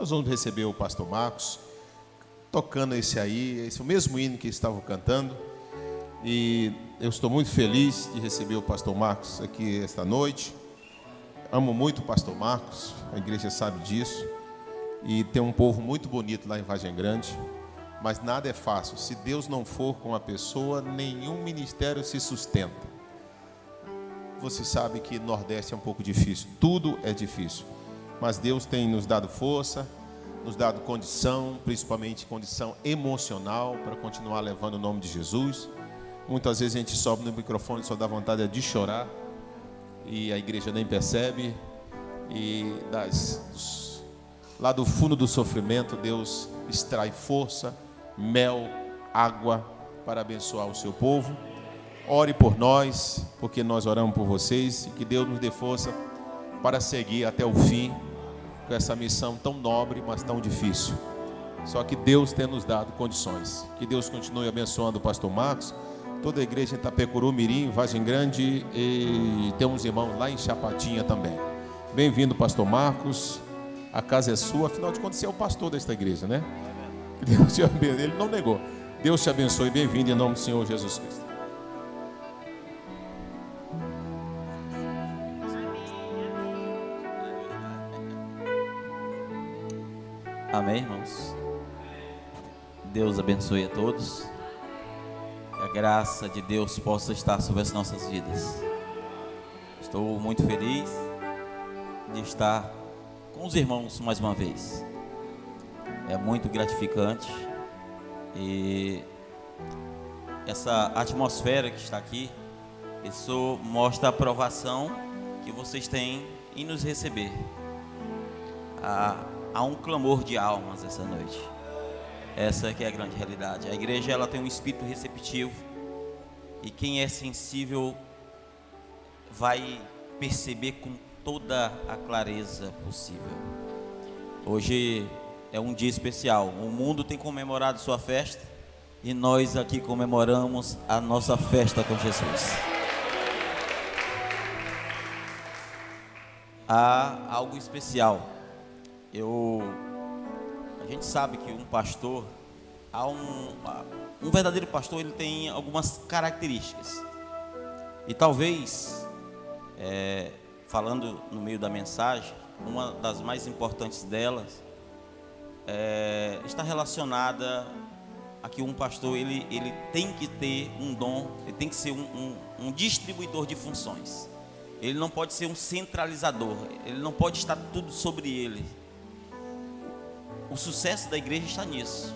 Nós vamos receber o pastor Marcos, tocando esse é o mesmo hino que estavam cantando. E eu estou muito feliz de receber o pastor Marcos aqui esta noite. Amo muito o pastor Marcos, a igreja sabe disso. E tem um povo muito bonito lá em Vargem Grande. Mas nada é fácil. Se Deus não for com a pessoa, nenhum ministério se sustenta. Você sabe que Nordeste é um pouco difícil. Tudo é difícil. Mas Deus tem nos dado força, nos dado condição, principalmente condição emocional, para continuar levando o nome de Jesus. Muitas vezes a gente sobe no microfone e só dá vontade de chorar. E a igreja nem percebe. E lá do fundo do sofrimento, Deus extrai força, mel, água para abençoar o seu povo. Ore por nós, porque nós oramos por vocês. E que Deus nos dê força para seguir até o fim com essa missão tão nobre, mas tão difícil. Só que Deus tem nos dado condições. Que Deus continue abençoando o pastor Marcos, toda a igreja em Itapecuru, Mirim, Vargem Grande, e tem uns irmãos lá em Chapatinha também. Bem-vindo, pastor Marcos. A casa é sua, afinal de contas você é o pastor desta igreja, né? Deus te abençoe. Ele não negou. Deus te abençoe. Bem-vindo em nome do Senhor Jesus Cristo. Amém, irmãos? Deus abençoe a todos. Que a graça de Deus possa estar sobre as nossas vidas. Estou muito feliz de estar com os irmãos mais uma vez. É muito gratificante. E essa atmosfera que está aqui, isso mostra a aprovação que vocês têm em nos receber. Há um clamor de almas essa noite. Essa que é a grande realidade. A igreja, ela tem um espírito receptivo, e quem é sensível vai perceber com toda a clareza possível. Hoje é um dia especial. O mundo tem comemorado sua festa, e nós aqui comemoramos a nossa festa com Jesus. Há algo especial. A gente sabe que um pastor, um verdadeiro pastor, ele tem algumas características. E talvez, falando no meio da mensagem, uma das mais importantes delas está relacionada a que um pastor ele tem que ter um dom, ele tem que ser um distribuidor de funções. Ele não pode ser um centralizador, ele não pode estar tudo sobre ele. O sucesso da igreja está nisso.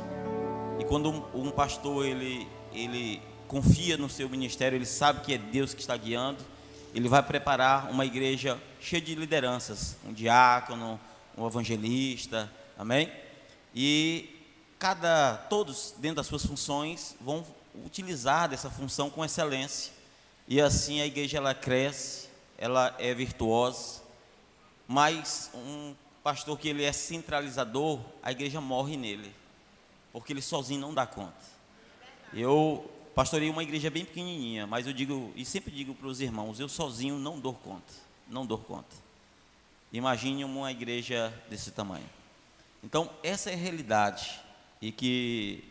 E quando um pastor ele confia no seu ministério, ele sabe que é Deus que está guiando, ele vai preparar uma igreja cheia de lideranças, um diácono, um evangelista, amém? E todos dentro das suas funções vão utilizar dessa função com excelência. E assim a igreja ela cresce, ela é virtuosa. Mas um pastor que ele é centralizador, a igreja morre nele, porque ele sozinho não dá conta. Eu pastorei uma igreja bem pequenininha, mas eu digo, e sempre digo para os irmãos, eu sozinho não dou conta, não dou conta. Imagine uma igreja desse tamanho. Então essa é a realidade, e que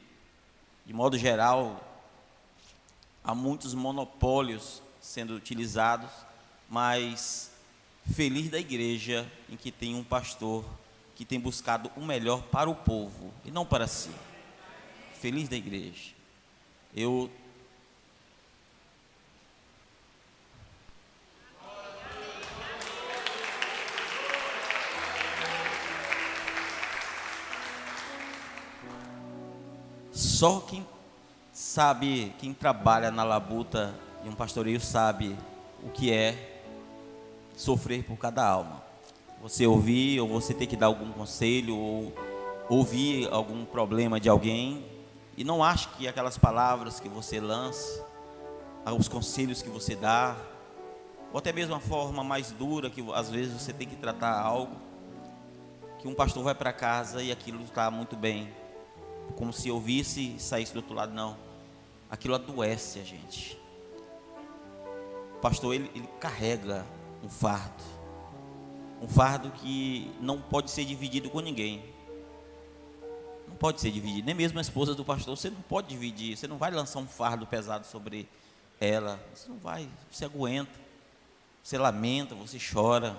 de modo geral há muitos monopólios sendo utilizados, mas feliz da igreja em que tem um pastor que tem buscado o melhor para o povo e não para si. Feliz da igreja. Só quem sabe, quem trabalha na labuta de um pastoreio sabe o que é sofrer por cada alma. Você ouvir, ou você ter que dar algum conselho, ou ouvir algum problema de alguém, e não ache que aquelas palavras que você lança, os conselhos que você dá, ou até mesmo a forma mais dura que às vezes você tem que tratar algo, que um pastor vai para casa e aquilo está muito bem, como se ouvisse e saísse do outro lado. Não, aquilo adoece a gente. O pastor ele carrega um fardo que não pode ser dividido com ninguém. não pode ser dividido. Nem mesmo a esposa do pastor, você não pode dividir. Você não vai lançar um fardo pesado sobre ela. Você não vai, você aguenta. Você lamenta, você chora.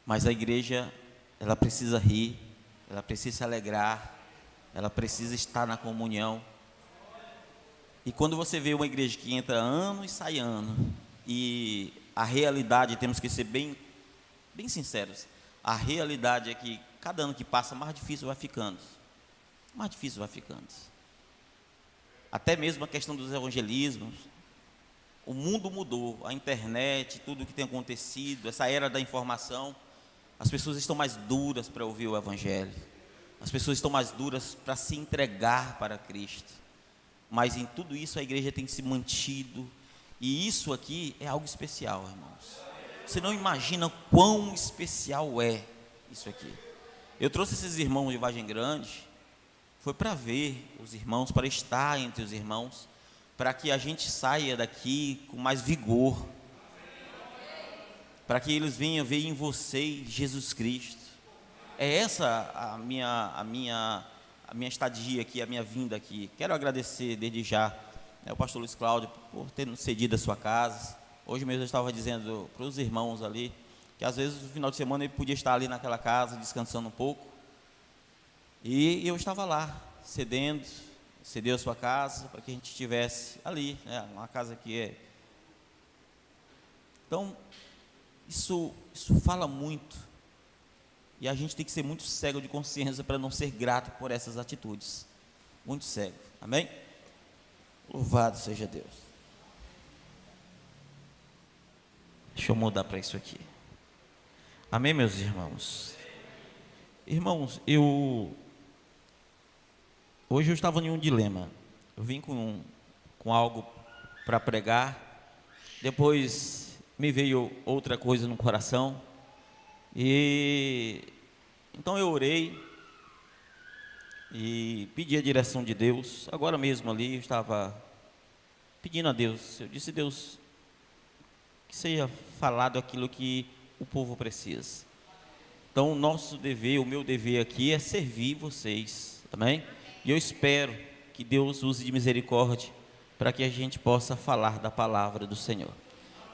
Mas a igreja, ela precisa rir, ela precisa se alegrar, ela precisa estar na comunhão. E quando você vê uma igreja que entra ano e sai ano, e a realidade, temos que ser bem sinceros, a realidade é que cada ano que passa, mais difícil vai ficando. Mais difícil vai ficando. Até mesmo a questão dos evangelismos. O mundo mudou, a internet, tudo o que tem acontecido, essa era da informação. As pessoas estão mais duras para ouvir o evangelho. As pessoas estão mais duras para se entregar para Cristo. Mas em tudo isso a igreja tem se mantido. E isso aqui é algo especial, irmãos. Você não imagina quão especial é isso aqui. Eu trouxe esses irmãos de Vargem Grande, foi para ver os irmãos, para estar entre os irmãos, para que a gente saia daqui com mais vigor, para que eles venham ver em vocês Jesus Cristo. É essa a minha estadia aqui, a minha vinda aqui. Quero agradecer desde já, o pastor Luiz Cláudio por ter nos cedido a sua casa. Hoje mesmo eu estava dizendo para os irmãos ali, que às vezes no final de semana ele podia estar ali naquela casa, descansando um pouco, e eu estava lá, cedeu a sua casa, para que a gente estivesse ali, uma casa que é. Então, isso fala muito, e a gente tem que ser muito cego de consciência para não ser grato por essas atitudes, muito cego, amém? Louvado seja Deus. Deixa eu mudar para isso aqui. Amém, meus irmãos? Irmãos, hoje eu estava em um dilema. Eu vim com algo para pregar, depois me veio outra coisa no coração, e então eu orei e pedi a direção de Deus. Agora mesmo ali eu estava pedindo a Deus, eu disse: Deus, que seja falado aquilo que o povo precisa. Então o nosso dever, o meu dever aqui é servir vocês, amém? E eu espero que Deus use de misericórdia para que a gente possa falar da palavra do Senhor.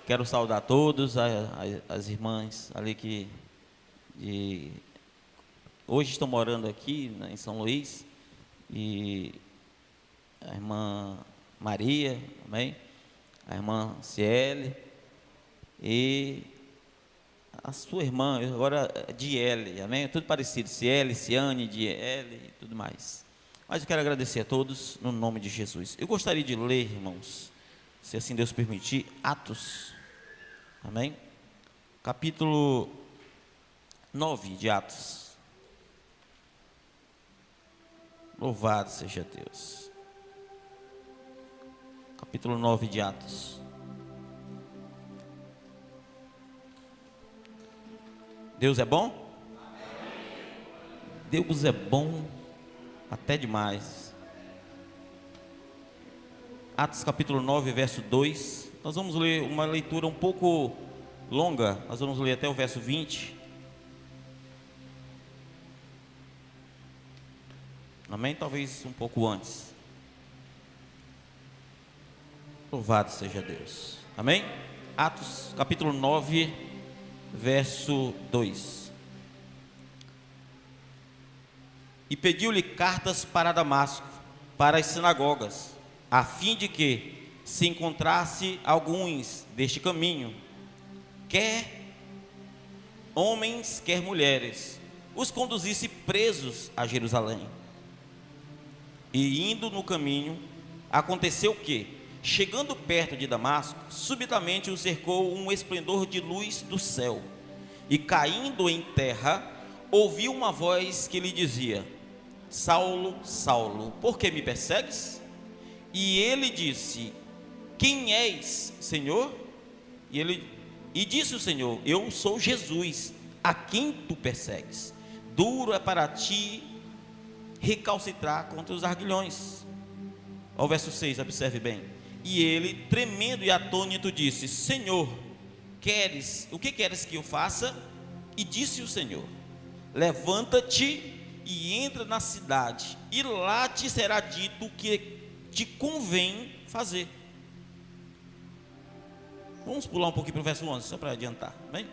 Quero saudar todos, as irmãs ali que hoje estão morando aqui, né, em São Luís, e a irmã Maria, amém? A irmã Ciele, e a sua irmã, agora Diele, amém? Tudo parecido, Ciele, Ciane, Diele e tudo mais. Mas eu quero agradecer a todos, no nome de Jesus. Eu gostaria de ler, irmãos, se assim Deus permitir, Atos, amém? Capítulo 9 de Atos. Louvado seja Deus. Capítulo 9 de Atos. Deus é bom? Deus é bom até demais. Atos capítulo 9, verso 2. Nós vamos ler uma leitura um pouco longa. Nós vamos ler até o verso 20. Amém? Talvez um pouco antes. Louvado seja Deus. Amém? Atos capítulo 9, verso 2. E pediu-lhe cartas para Damasco, para as sinagogas, a fim de que se encontrasse alguns deste caminho, quer homens, quer mulheres, os conduzisse presos a Jerusalém. E indo no caminho, aconteceu que, chegando perto de Damasco, subitamente o cercou um esplendor de luz do céu, e caindo em terra, ouviu uma voz que lhe dizia: Saulo, Saulo, por que me persegues? E ele disse: quem és, Senhor? E disse o Senhor: eu sou Jesus, a quem tu persegues. Duro é para ti recalcitrar contra os arguilhões. Ao verso 6, observe bem. E ele, tremendo e atônito, disse: Senhor, o que queres que eu faça? E disse o Senhor: levanta-te e entra na cidade, e lá te será dito o que te convém fazer. Vamos pular um pouquinho para o verso 11, só para adiantar, bem?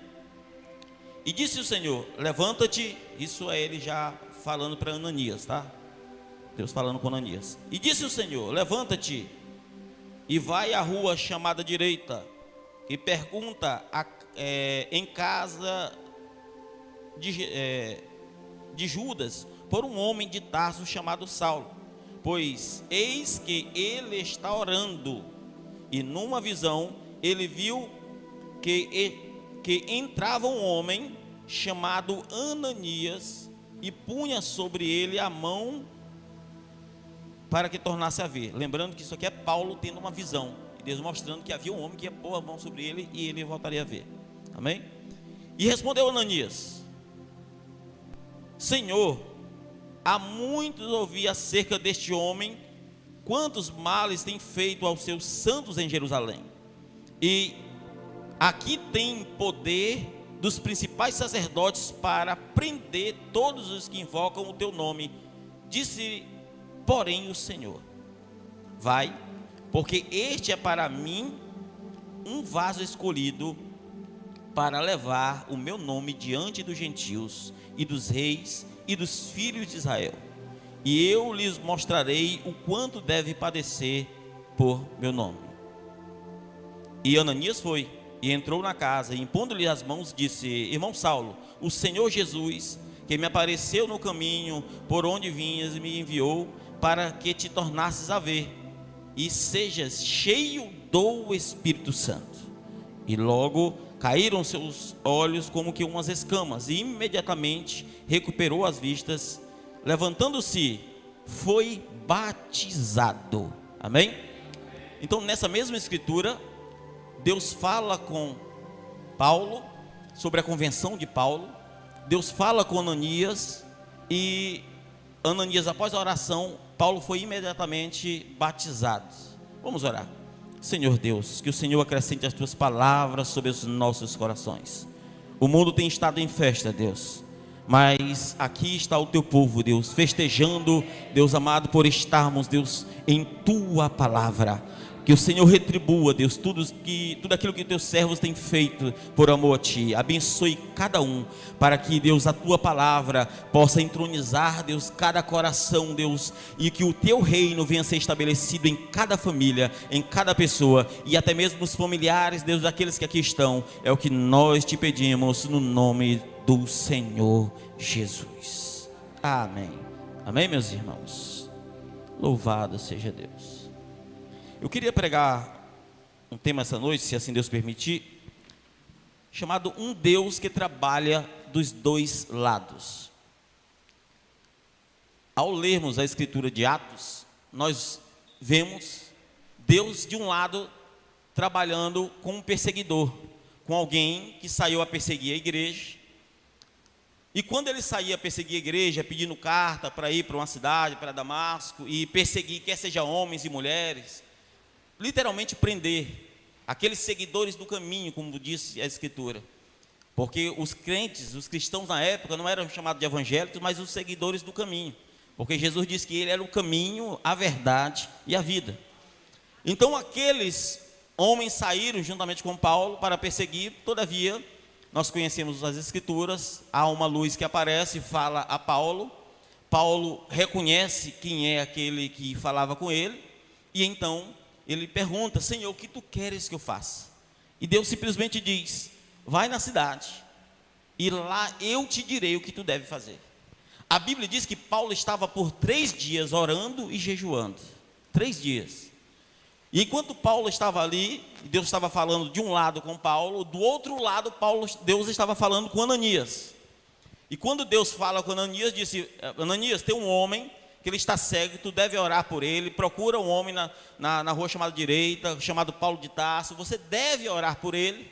E disse o Senhor, levanta-te, isso é ele já falando para Ananias, tá? Deus falando com Ananias. E disse o Senhor, levanta-te e vai à rua chamada direita, e pergunta em casa de Judas, por um homem de Tarso chamado Saulo, pois eis que ele está orando, e numa visão ele viu que entrava um homem chamado Ananias, e punha sobre ele a mão para que tornasse a ver. Lembrando que isso aqui é Paulo tendo uma visão, e Deus mostrando que havia um homem que ia pôr a mão sobre ele e ele voltaria a ver. Amém? E respondeu Ananias, Senhor, há muitos ouvi acerca deste homem, quantos males tem feito aos seus santos em Jerusalém. E aqui tem poder dos principais sacerdotes para prender todos os que invocam o teu nome. Disse, porém, o Senhor, vai, porque este é para mim um vaso escolhido para levar o meu nome diante dos gentios e dos reis e dos filhos de Israel. E eu lhes mostrarei o quanto deve padecer por meu nome. E Ananias foi e entrou na casa, e impondo-lhe as mãos, disse, irmão Saulo, o Senhor Jesus, que me apareceu no caminho por onde vinhas, me enviou para que te tornasses a ver, e sejas cheio do Espírito Santo. E logo caíram seus olhos como que umas escamas, e imediatamente recuperou as vistas, levantando-se, foi batizado. Amém? Então, nessa mesma escritura, Deus fala com Paulo sobre a convenção de Paulo. Deus fala com Ananias, e Ananias, após a oração, Paulo foi imediatamente batizado. Vamos orar. Senhor Deus, que o Senhor acrescente as tuas palavras sobre os nossos corações. O mundo tem estado em festa, Deus, mas aqui está o teu povo, Deus, festejando, Deus amado, por estarmos, Deus, em tua palavra. Que o Senhor retribua, Deus, tudo aquilo que teus servos têm feito por amor a Ti. Abençoe cada um, para que, Deus, a Tua palavra possa entronizar, Deus, cada coração, Deus, e que o Teu reino venha a ser estabelecido em cada família, em cada pessoa, e até mesmo nos familiares, Deus, daqueles que aqui estão. É o que nós Te pedimos no nome do Senhor Jesus. Amém. Amém, meus irmãos. Louvado seja Deus. Eu queria pregar um tema essa noite, se assim Deus permitir, chamado um Deus que trabalha dos dois lados. Ao lermos a escritura de Atos, nós vemos Deus de um lado trabalhando com um perseguidor, com alguém que saiu a perseguir a igreja. E quando ele saía a perseguir a igreja, pedindo carta para ir para uma cidade, para Damasco, e perseguir, quer seja homens e mulheres, literalmente prender aqueles seguidores do caminho, como disse a escritura, porque os crentes, os cristãos na época não eram chamados de evangélicos, mas os seguidores do caminho, porque Jesus disse que ele era o caminho, a verdade e a vida. Então aqueles homens saíram juntamente com Paulo para perseguir. Todavia nós conhecemos as escrituras, há uma luz que aparece e fala a Paulo. Paulo reconhece quem é aquele que falava com ele, e então ele pergunta, Senhor, o que tu queres que eu faça? E Deus simplesmente diz, vai na cidade, e lá eu te direi o que tu deve fazer. A Bíblia diz que Paulo estava por 3 dias orando e jejuando, 3 dias. E enquanto Paulo estava ali, Deus estava falando de um lado com Paulo, do outro lado Deus estava falando com Ananias. E quando Deus fala com Ananias, disse, Ananias, tem um homem que ele está cego, tu deve orar por ele, procura um homem na rua chamada direita, chamado Paulo de Tarso, você deve orar por ele,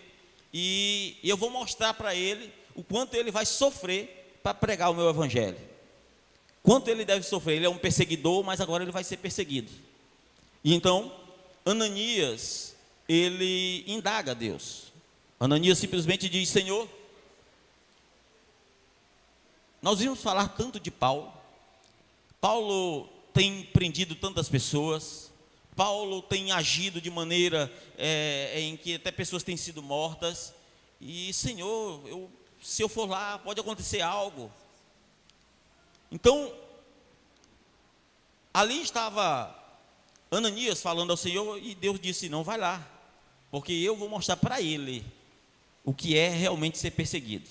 e eu vou mostrar para ele o quanto ele vai sofrer para pregar o meu evangelho. Quanto ele deve sofrer, ele é um perseguidor, mas agora ele vai ser perseguido. E então, Ananias, ele indaga a Deus. Ananias simplesmente diz, Senhor, nós vimos falar tanto de Paulo. Paulo tem prendido tantas pessoas. Paulo tem agido de maneira em que até pessoas têm sido mortas. E, Senhor, se eu for lá, pode acontecer algo. Então, ali estava Ananias falando ao Senhor, e Deus disse: não, vai lá, porque eu vou mostrar para ele o que é realmente ser perseguido.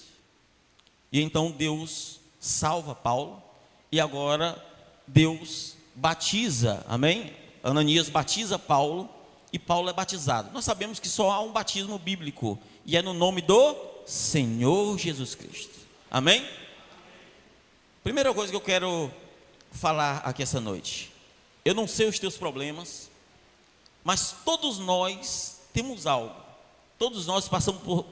E então Deus salva Paulo, e agora Deus batiza, amém? Ananias batiza Paulo, e Paulo é batizado. Nós sabemos que só há um batismo bíblico, e é no nome do Senhor Jesus Cristo, amém? Primeira coisa que eu quero falar aqui essa noite: eu não sei os teus problemas, mas todos nós temos algo. Todos nós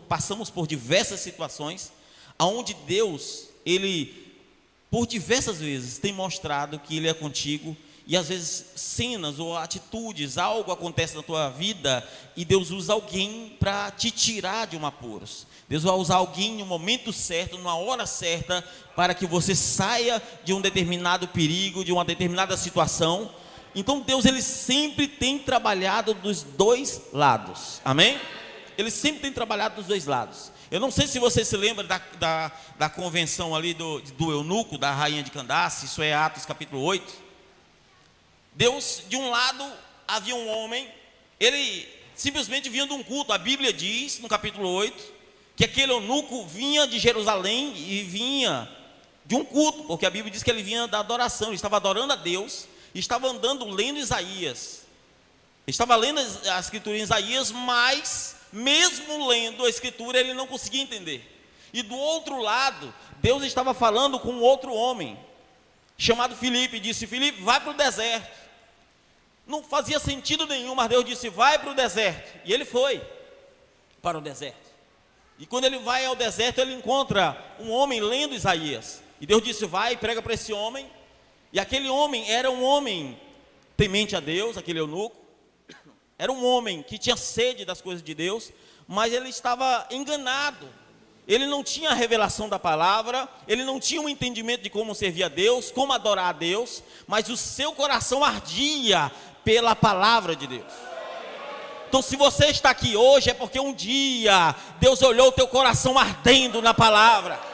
passamos por diversas situações, onde Deus, Ele, por diversas vezes, tem mostrado que Ele é contigo. E às vezes cenas ou atitudes, algo acontece na tua vida, e Deus usa alguém para te tirar de um apuros. Deus vai usar alguém no momento certo, numa hora certa, para que você saia de um determinado perigo, de uma determinada situação. Então Deus, Ele sempre tem trabalhado dos dois lados, amém? Ele sempre tem trabalhado dos dois lados. Eu não sei se você se lembra da convenção ali do eunuco, da rainha de Candace. Isso é Atos capítulo 8. Deus, de um lado, havia um homem, ele simplesmente vinha de um culto. A Bíblia diz, no capítulo 8, que aquele eunuco vinha de Jerusalém e vinha de um culto, porque a Bíblia diz que ele vinha da adoração, ele estava adorando a Deus, e estava andando, lendo Isaías. Ele estava lendo a escritura em Isaías, mas mesmo lendo a escritura, ele não conseguia entender. E do outro lado, Deus estava falando com outro homem, chamado Filipe, e disse: Filipe, vai para o deserto. Não fazia sentido nenhum, mas Deus disse: vai para o deserto. E ele foi para o deserto. E quando ele vai ao deserto, ele encontra um homem lendo Isaías. E Deus disse: vai e prega para esse homem. E aquele homem era um homem temente a Deus, aquele eunuco. Era um homem que tinha sede das coisas de Deus, mas ele estava enganado. Ele não tinha a revelação da palavra, ele não tinha um entendimento de como servir a Deus, como adorar a Deus, mas o seu coração ardia pela palavra de Deus. Então, se você está aqui hoje, é porque um dia Deus olhou o teu coração ardendo na palavra.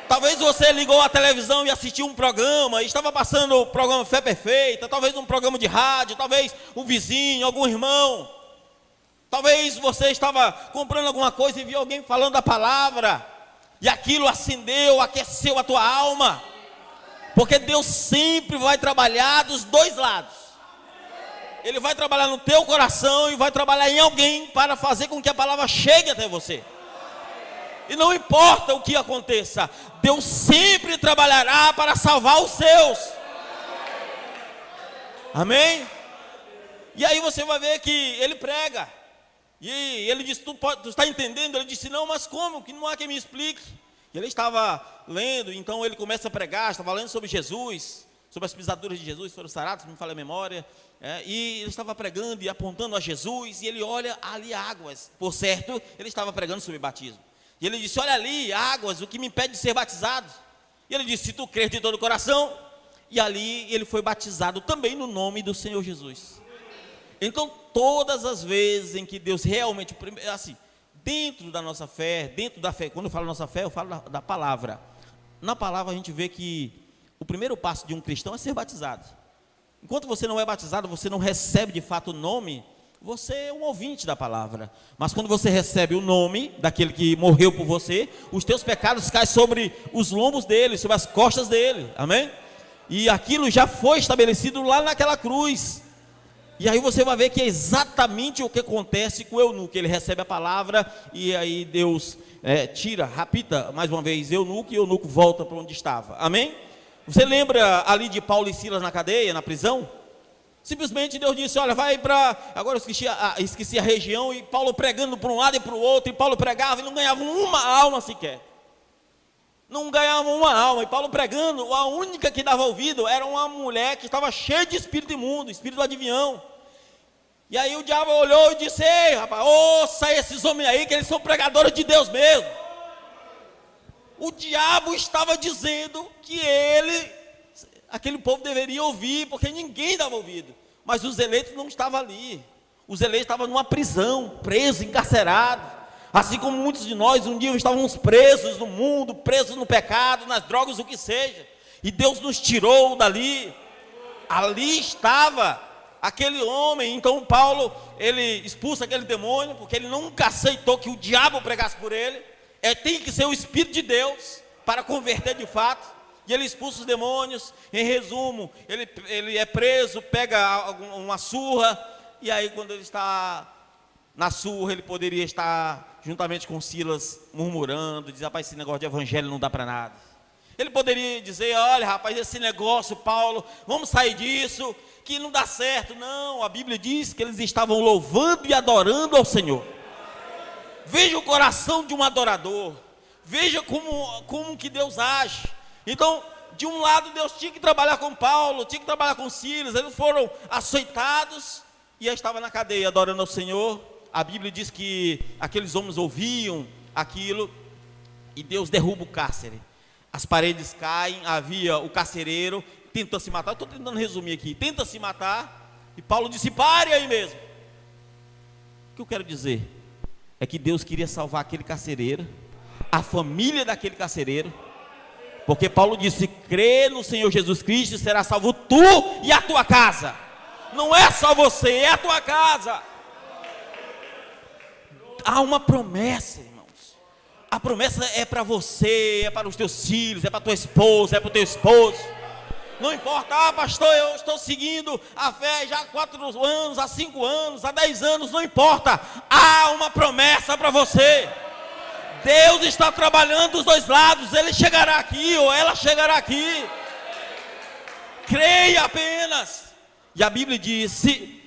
Talvez você ligou a televisão e assistiu um programa, e estava passando o programa Fé Perfeita, talvez um programa de rádio, talvez um vizinho, algum irmão. Talvez você estava comprando alguma coisa e viu alguém falando da palavra, e aquilo acendeu, aqueceu a tua alma. Porque Deus sempre vai trabalhar dos dois lados. Ele vai trabalhar no teu coração e vai trabalhar em alguém para fazer com que a palavra chegue até você. E não importa o que aconteça, Deus sempre trabalhará para salvar os seus. Amém? E aí você vai ver que ele prega. E ele disse: tu está entendendo? Ele disse: não, mas como? Que não há quem me explique. E ele estava lendo, então ele começa a pregar, estava lendo sobre Jesus, sobre as pisaduras de Jesus, foram sarados, se me falha a memória. E ele estava pregando e apontando a Jesus, e ele olha ali águas. Por certo, ele estava pregando sobre batismo. E ele disse: olha ali, águas, o que me impede de ser batizado? E ele disse: se tu crer de todo o coração. E ali ele foi batizado também no nome do Senhor Jesus. Então, todas as vezes em que Deus realmente, assim, dentro da nossa fé, dentro da fé, quando eu falo nossa fé, eu falo da palavra. Na palavra a gente vê que o primeiro passo de um cristão é ser batizado. Enquanto você não é batizado, você não recebe de fato o nome, você é um ouvinte da palavra. Mas quando você recebe o nome daquele que morreu por você, os teus pecados caem sobre os lombos dele, sobre as costas dele, amém? E aquilo já foi estabelecido lá naquela cruz. E aí você vai ver que é exatamente o que acontece com o eunuco. Ele recebe a palavra e aí Deus rapta mais uma vez eunuco, e o eunuco volta para onde estava, amém? Você lembra ali de Paulo e Silas na cadeia, na prisão? Simplesmente Deus disse: olha, vai para... Agora eu esqueci a região, e Paulo pregando para um lado e para o outro, e Paulo pregava e não ganhava uma alma sequer. Não ganhava uma alma, e Paulo pregando, a única que dava ouvido era uma mulher que estava cheia de espírito imundo, espírito adivinhão. E aí o diabo olhou e disse: ei rapaz, ouça esses homens aí, que eles são pregadores de Deus mesmo. O diabo estava dizendo que aquele povo deveria ouvir, porque ninguém dava ouvido. Mas os eleitos não estavam ali. Os eleitos estavam numa prisão, presos, encarcerados. Assim como muitos de nós, um dia estávamos presos no mundo, presos no pecado, nas drogas, o que seja. E Deus nos tirou dali. Ali estava aquele homem. Então Paulo, ele expulsa aquele demônio, porque ele nunca aceitou que o diabo pregasse por ele. Tem que ser o Espírito de Deus para converter de fato. E ele expulsa os demônios. Em resumo, ele é preso, pega uma surra. E aí quando ele está na surra, ele poderia estar juntamente com Silas murmurando, dizer: rapaz, esse negócio de evangelho não dá para nada. Ele poderia dizer: olha, rapaz, esse negócio, Paulo, vamos sair disso, que não dá certo. Não, a Bíblia diz que eles estavam louvando e adorando ao Senhor. Veja o coração de um adorador. Veja como que Deus age. Então, de um lado, Deus tinha que trabalhar com Paulo, tinha que trabalhar com Silas. Eles foram açoitados e aí estava na cadeia adorando ao Senhor. A Bíblia diz que aqueles homens ouviam aquilo e Deus derruba o cárcere. As paredes caem, havia o carcereiro, tenta se matar. Estou tentando resumir aqui. Tenta se matar e Paulo disse: pare aí mesmo. O que eu quero dizer é que Deus queria salvar aquele carcereiro, a família daquele carcereiro, porque Paulo disse: crê no Senhor Jesus Cristo e será salvo tu e a tua casa. Não é só você, é a tua casa. Há uma promessa, irmãos. A promessa é para você, é para os teus filhos, é para tua esposa, é para o teu esposo. Não importa: pastor, eu estou seguindo a fé já há 4 anos, há 5 anos, há 10 anos, não importa. Há uma promessa para você. Deus está trabalhando dos dois lados. Ele chegará aqui ou ela chegará aqui. Creia apenas. E a Bíblia disse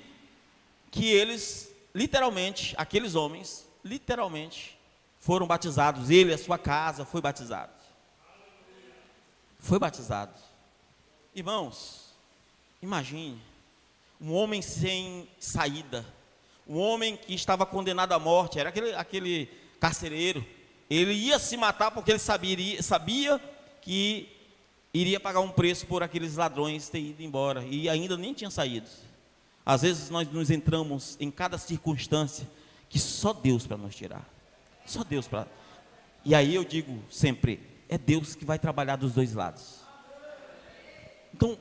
que eles, literalmente, aqueles homens, literalmente, foram batizados. Ele e a sua casa foi batizado. Foi batizado. Irmãos, imagine um homem sem saída, um homem que estava condenado à morte. Era aquele carcereiro. Ele ia se matar porque ele sabia que iria pagar um preço por aqueles ladrões ter ido embora, e ainda nem tinha saído. Às vezes nós nos entramos em cada circunstância que só Deus para nos tirar. Só Deus para. E aí eu digo sempre: é Deus que vai trabalhar dos dois lados. Então,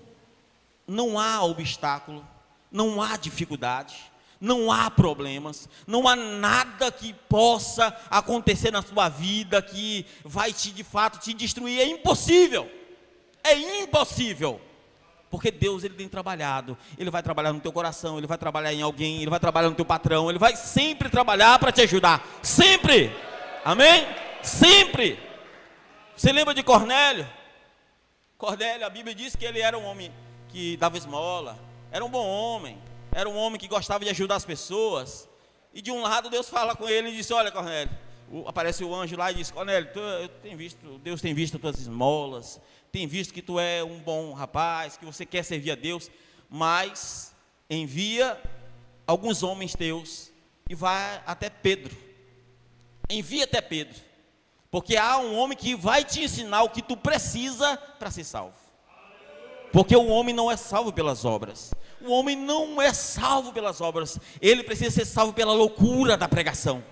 não há obstáculo, não há dificuldade, não há problemas, não há nada que possa acontecer na sua vida que vai de fato te destruir. É impossível. É impossível. Porque Deus, Ele tem trabalhado. Ele vai trabalhar no teu coração, Ele vai trabalhar em alguém, Ele vai trabalhar no teu patrão, Ele vai sempre trabalhar para te ajudar. Sempre. Amém? Sempre. Você lembra de Cornélio? Cornélio, a Bíblia diz que ele era um homem que dava esmola, era um bom homem, era um homem que gostava de ajudar as pessoas. E de um lado Deus fala com ele e disse: olha, Cornélio, aparece o anjo lá e diz: Cornélio, Deus tem visto as tuas esmolas, tem visto que tu é um bom rapaz, que você quer servir a Deus, mas envia alguns homens teus e vai até Pedro. Envia até Pedro, porque há um homem que vai te ensinar o que tu precisa para ser salvo. Porque o homem não é salvo pelas obras. O homem não é salvo pelas obras. Ele precisa ser salvo pela loucura da pregação.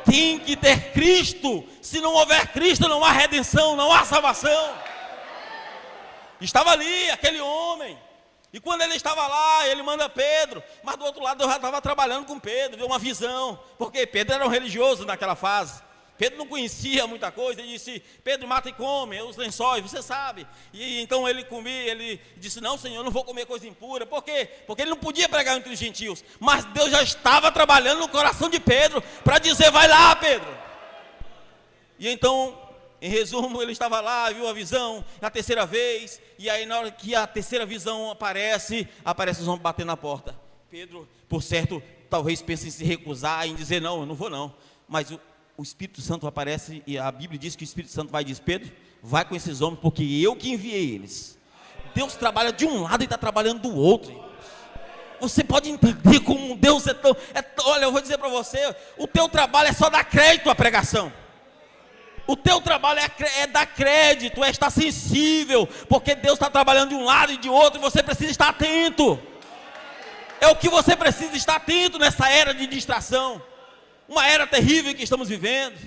Tem que ter Cristo. Se não houver Cristo, não há redenção, não há salvação. Estava ali aquele homem. E quando ele estava lá, ele manda Pedro. Mas do outro lado, eu já estava trabalhando com Pedro. Deu uma visão. Porque Pedro era um religioso naquela fase. Pedro não conhecia muita coisa. Ele disse: Pedro, mata e come os lençóis, você sabe. E então ele disse: não, Senhor, eu não vou comer coisa impura. Por quê? Porque ele não podia pregar entre os gentios. Mas Deus já estava trabalhando no coração de Pedro para dizer: vai lá, Pedro. E então, em resumo, ele estava lá, viu a visão na terceira vez. E aí, na hora que a terceira visão aparece os homens batendo na porta. Pedro, por certo, talvez pense em se recusar, em dizer: não, eu não vou não. Mas o Espírito Santo aparece e a Bíblia diz que o Espírito Santo vai e diz: Pedro, vai com esses homens, porque eu que enviei eles. Deus trabalha de um lado e está trabalhando do outro, irmãos. Você pode entender como Deus é tão... olha, eu vou dizer para você: o teu trabalho é só dar crédito à pregação. O teu trabalho é dar crédito, é estar sensível, porque Deus está trabalhando de um lado e de outro, e você precisa estar atento. É o que você precisa estar atento nessa era de distração, uma era terrível que estamos vivendo.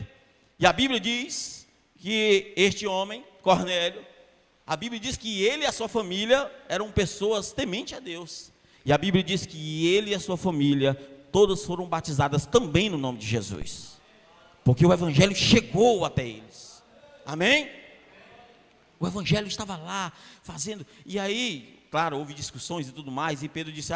E a Bíblia diz que este homem, Cornélio, a Bíblia diz que ele e a sua família eram pessoas tementes a Deus. E a Bíblia diz que ele e a sua família, todas foram batizadas também no nome de Jesus, porque o Evangelho chegou até eles. Amém? O Evangelho estava lá, fazendo, e aí, claro, houve discussões e tudo mais, e Pedro disse,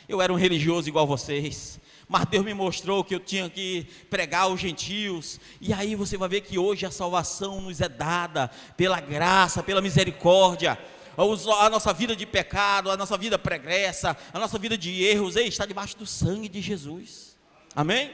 eu era um religioso igual vocês, mas Deus me mostrou que eu tinha que pregar aos gentios. E aí você vai ver que hoje a salvação nos é dada pela graça, pela misericórdia. A nossa vida de pecado, a nossa vida pregressa, a nossa vida de erros, está debaixo do sangue de Jesus. Amém?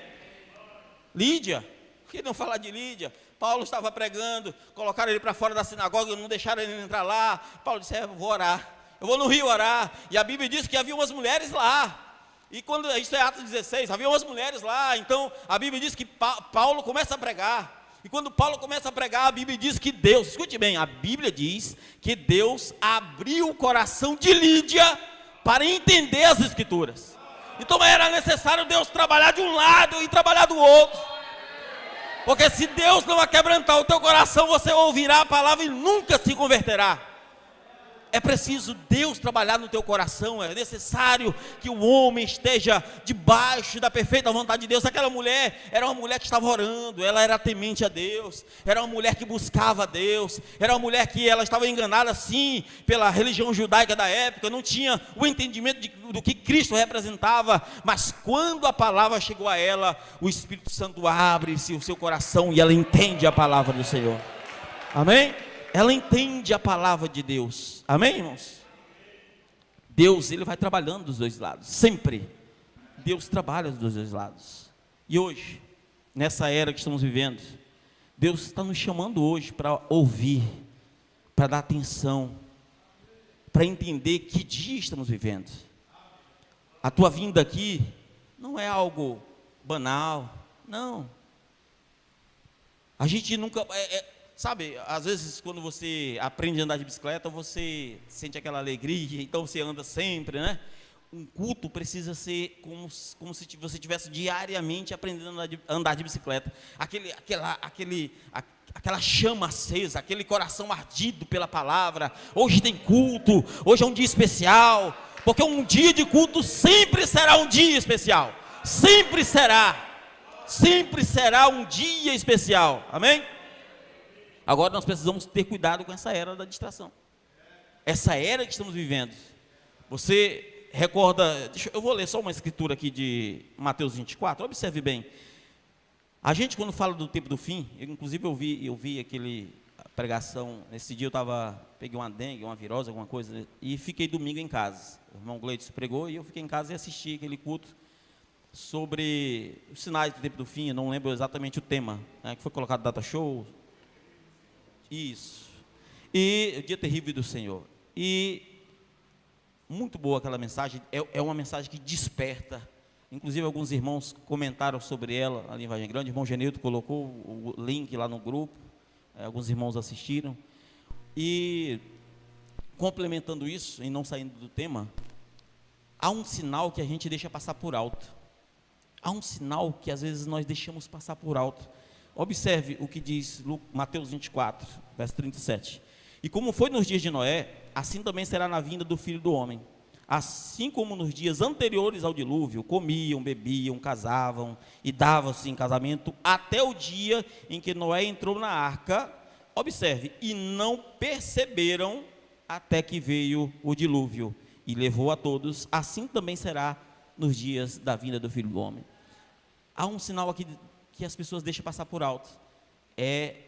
Lídia, por que não falar de Lídia? Paulo estava pregando, colocaram ele para fora da sinagoga, não deixaram ele entrar lá. Paulo disse, eu vou orar, eu vou no rio orar. E a Bíblia diz que havia umas mulheres lá. E quando, isso é Atos 16, havia umas mulheres lá. Então a Bíblia diz que Paulo começa a pregar. E quando Paulo começa a pregar, a Bíblia diz que Deus, escute bem, a Bíblia diz que Deus abriu o coração de Lídia para entender as Escrituras. Então era necessário Deus trabalhar de um lado e trabalhar do outro, porque se Deus não aquebrantar o teu coração, você ouvirá a palavra e nunca se converterá. É preciso Deus trabalhar no teu coração, é necessário que o homem esteja debaixo da perfeita vontade de Deus. Aquela mulher era uma mulher que estava orando, ela era temente a Deus, era uma mulher que buscava a Deus, era uma mulher que ela estava enganada sim, pela religião judaica da época, não tinha o entendimento do que Cristo representava, mas quando a palavra chegou a ela, o Espírito Santo abre-se o seu coração e ela entende a palavra do Senhor. Amém? Ela entende a palavra de Deus. Amém, irmãos? Deus, Ele vai trabalhando dos dois lados, sempre. Deus trabalha dos dois lados. E hoje, nessa era que estamos vivendo, Deus está nos chamando hoje para ouvir, para dar atenção, para entender que dia estamos vivendo. A tua vinda aqui não é algo banal, não. A gente nunca... Sabe, às vezes quando você aprende a andar de bicicleta, você sente aquela alegria, então você anda sempre, né? Um culto precisa ser como se você estivesse diariamente aprendendo a andar de bicicleta. Aquela chama acesa, aquele coração ardido pela palavra. Hoje tem culto, hoje é um dia especial, porque um dia de culto sempre será um dia especial. Sempre será um dia especial, amém? Agora nós precisamos ter cuidado com essa era da distração. Essa era que estamos vivendo. Você recorda, eu vou ler só uma escritura aqui de Mateus 24, observe bem. A gente quando fala do tempo do fim, inclusive eu vi aquele pregação, nesse dia peguei uma dengue, uma virose, alguma coisa, e fiquei domingo em casa. O irmão Gleidson pregou e eu fiquei em casa e assisti aquele culto sobre os sinais do tempo do fim. Eu não lembro exatamente o tema, né, que foi colocado data show. Isso. E o dia terrível do Senhor. E muito boa aquela mensagem. É uma mensagem que desperta. Inclusive alguns irmãos comentaram sobre ela ali em Vargem Grande. O irmão Genildo colocou o link lá no grupo. Alguns irmãos assistiram. E complementando isso, e não saindo do tema, há um sinal que a gente deixa passar por alto. Há um sinal que às vezes nós deixamos passar por alto. Observe o que diz Mateus 24, verso 37. E como foi nos dias de Noé, assim também será na vinda do Filho do Homem. Assim como nos dias anteriores ao dilúvio, comiam, bebiam, casavam e davam-se em casamento até o dia em que Noé entrou na arca. Observe, e não perceberam até que veio o dilúvio e levou a todos. Assim também será nos dias da vinda do Filho do Homem. Há um sinal aqui que as pessoas deixam passar por alto, é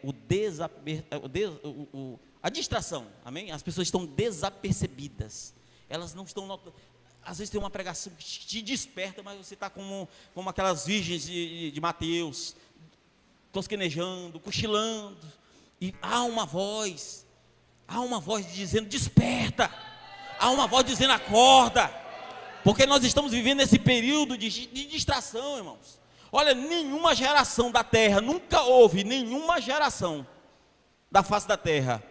a distração, amém? As pessoas estão desapercebidas, elas não estão notando. Às vezes tem uma pregação que te desperta, mas você está como aquelas virgens de Mateus, tosquenejando, cochilando, e há uma voz dizendo desperta, há uma voz dizendo acorda, porque nós estamos vivendo esse período de distração, irmãos. Olha, nenhuma geração da terra, nunca houve nenhuma geração da face da terra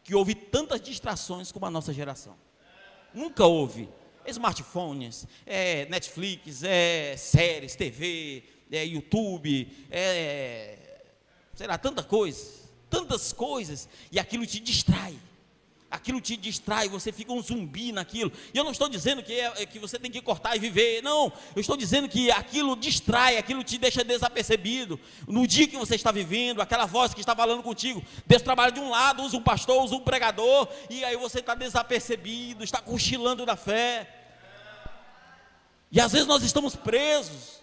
que houve tantas distrações como a nossa geração. Nunca houve. Smartphones, Netflix, séries, TV, YouTube, sei lá, tantas coisas, e aquilo te distrai. Você fica um zumbi naquilo. E eu não estou dizendo que você tem que cortar e viver, não. Eu estou dizendo que aquilo distrai, aquilo te deixa desapercebido. No dia que você está vivendo, aquela voz que está falando contigo, Deus trabalha de um lado, usa um pastor, usa um pregador, e aí você está desapercebido, está cochilando da fé. E às vezes nós estamos presos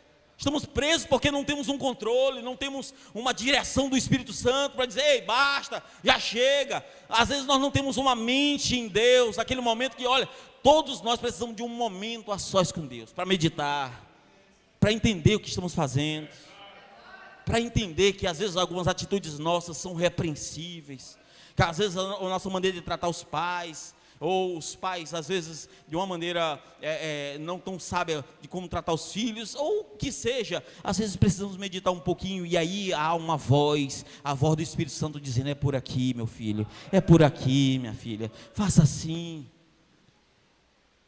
porque não temos um controle, não temos uma direção do Espírito Santo para dizer, ei, basta, já chega. Às vezes nós não temos uma mente em Deus, aquele momento que, olha, todos nós precisamos de um momento a sós com Deus, para meditar, para entender o que estamos fazendo, para entender que às vezes algumas atitudes nossas são repreensíveis, que às vezes a nossa maneira de tratar os pais, ou os pais, às vezes, de uma maneira não tão sábia de como tratar os filhos, ou que seja, às vezes precisamos meditar um pouquinho, e aí há uma voz, a voz do Espírito Santo dizendo, é por aqui, meu filho, é por aqui, minha filha, faça assim.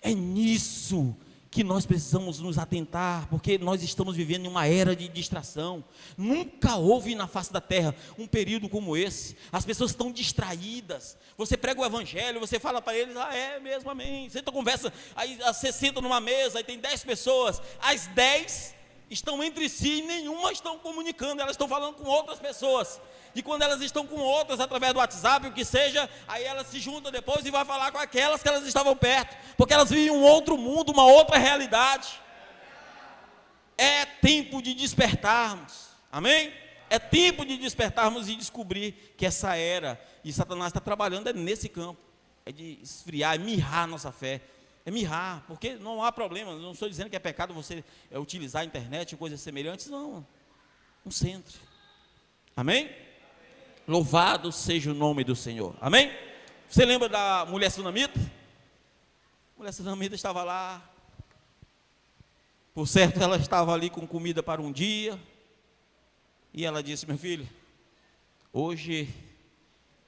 É nisso que nós precisamos nos atentar, porque nós estamos vivendo em uma era de distração. Nunca houve na face da terra um período como esse. As pessoas estão distraídas. Você prega o evangelho, você fala para eles, é mesmo, amém. Você conversa, aí você senta numa mesa, aí tem 10 pessoas, as 10 estão entre si e nenhuma estão comunicando, elas estão falando com outras pessoas. E quando elas estão com outras, através do WhatsApp, o que seja, aí elas se juntam depois e vão falar com aquelas que elas estavam perto, porque elas vivem um outro mundo, uma outra realidade. É tempo de despertarmos, amém? É tempo de despertarmos e descobrir que essa era, e Satanás está trabalhando nesse campo, é de esfriar, é mirrar a nossa fé, é mirrar, porque não há problema, não estou dizendo que é pecado você utilizar a internet ou coisas semelhantes, não, um centro, amém? Louvado seja o nome do Senhor, amém? Você lembra da mulher sunamita? A mulher sunamita estava lá, por certo ela estava ali com comida para um dia, e ela disse, meu filho, hoje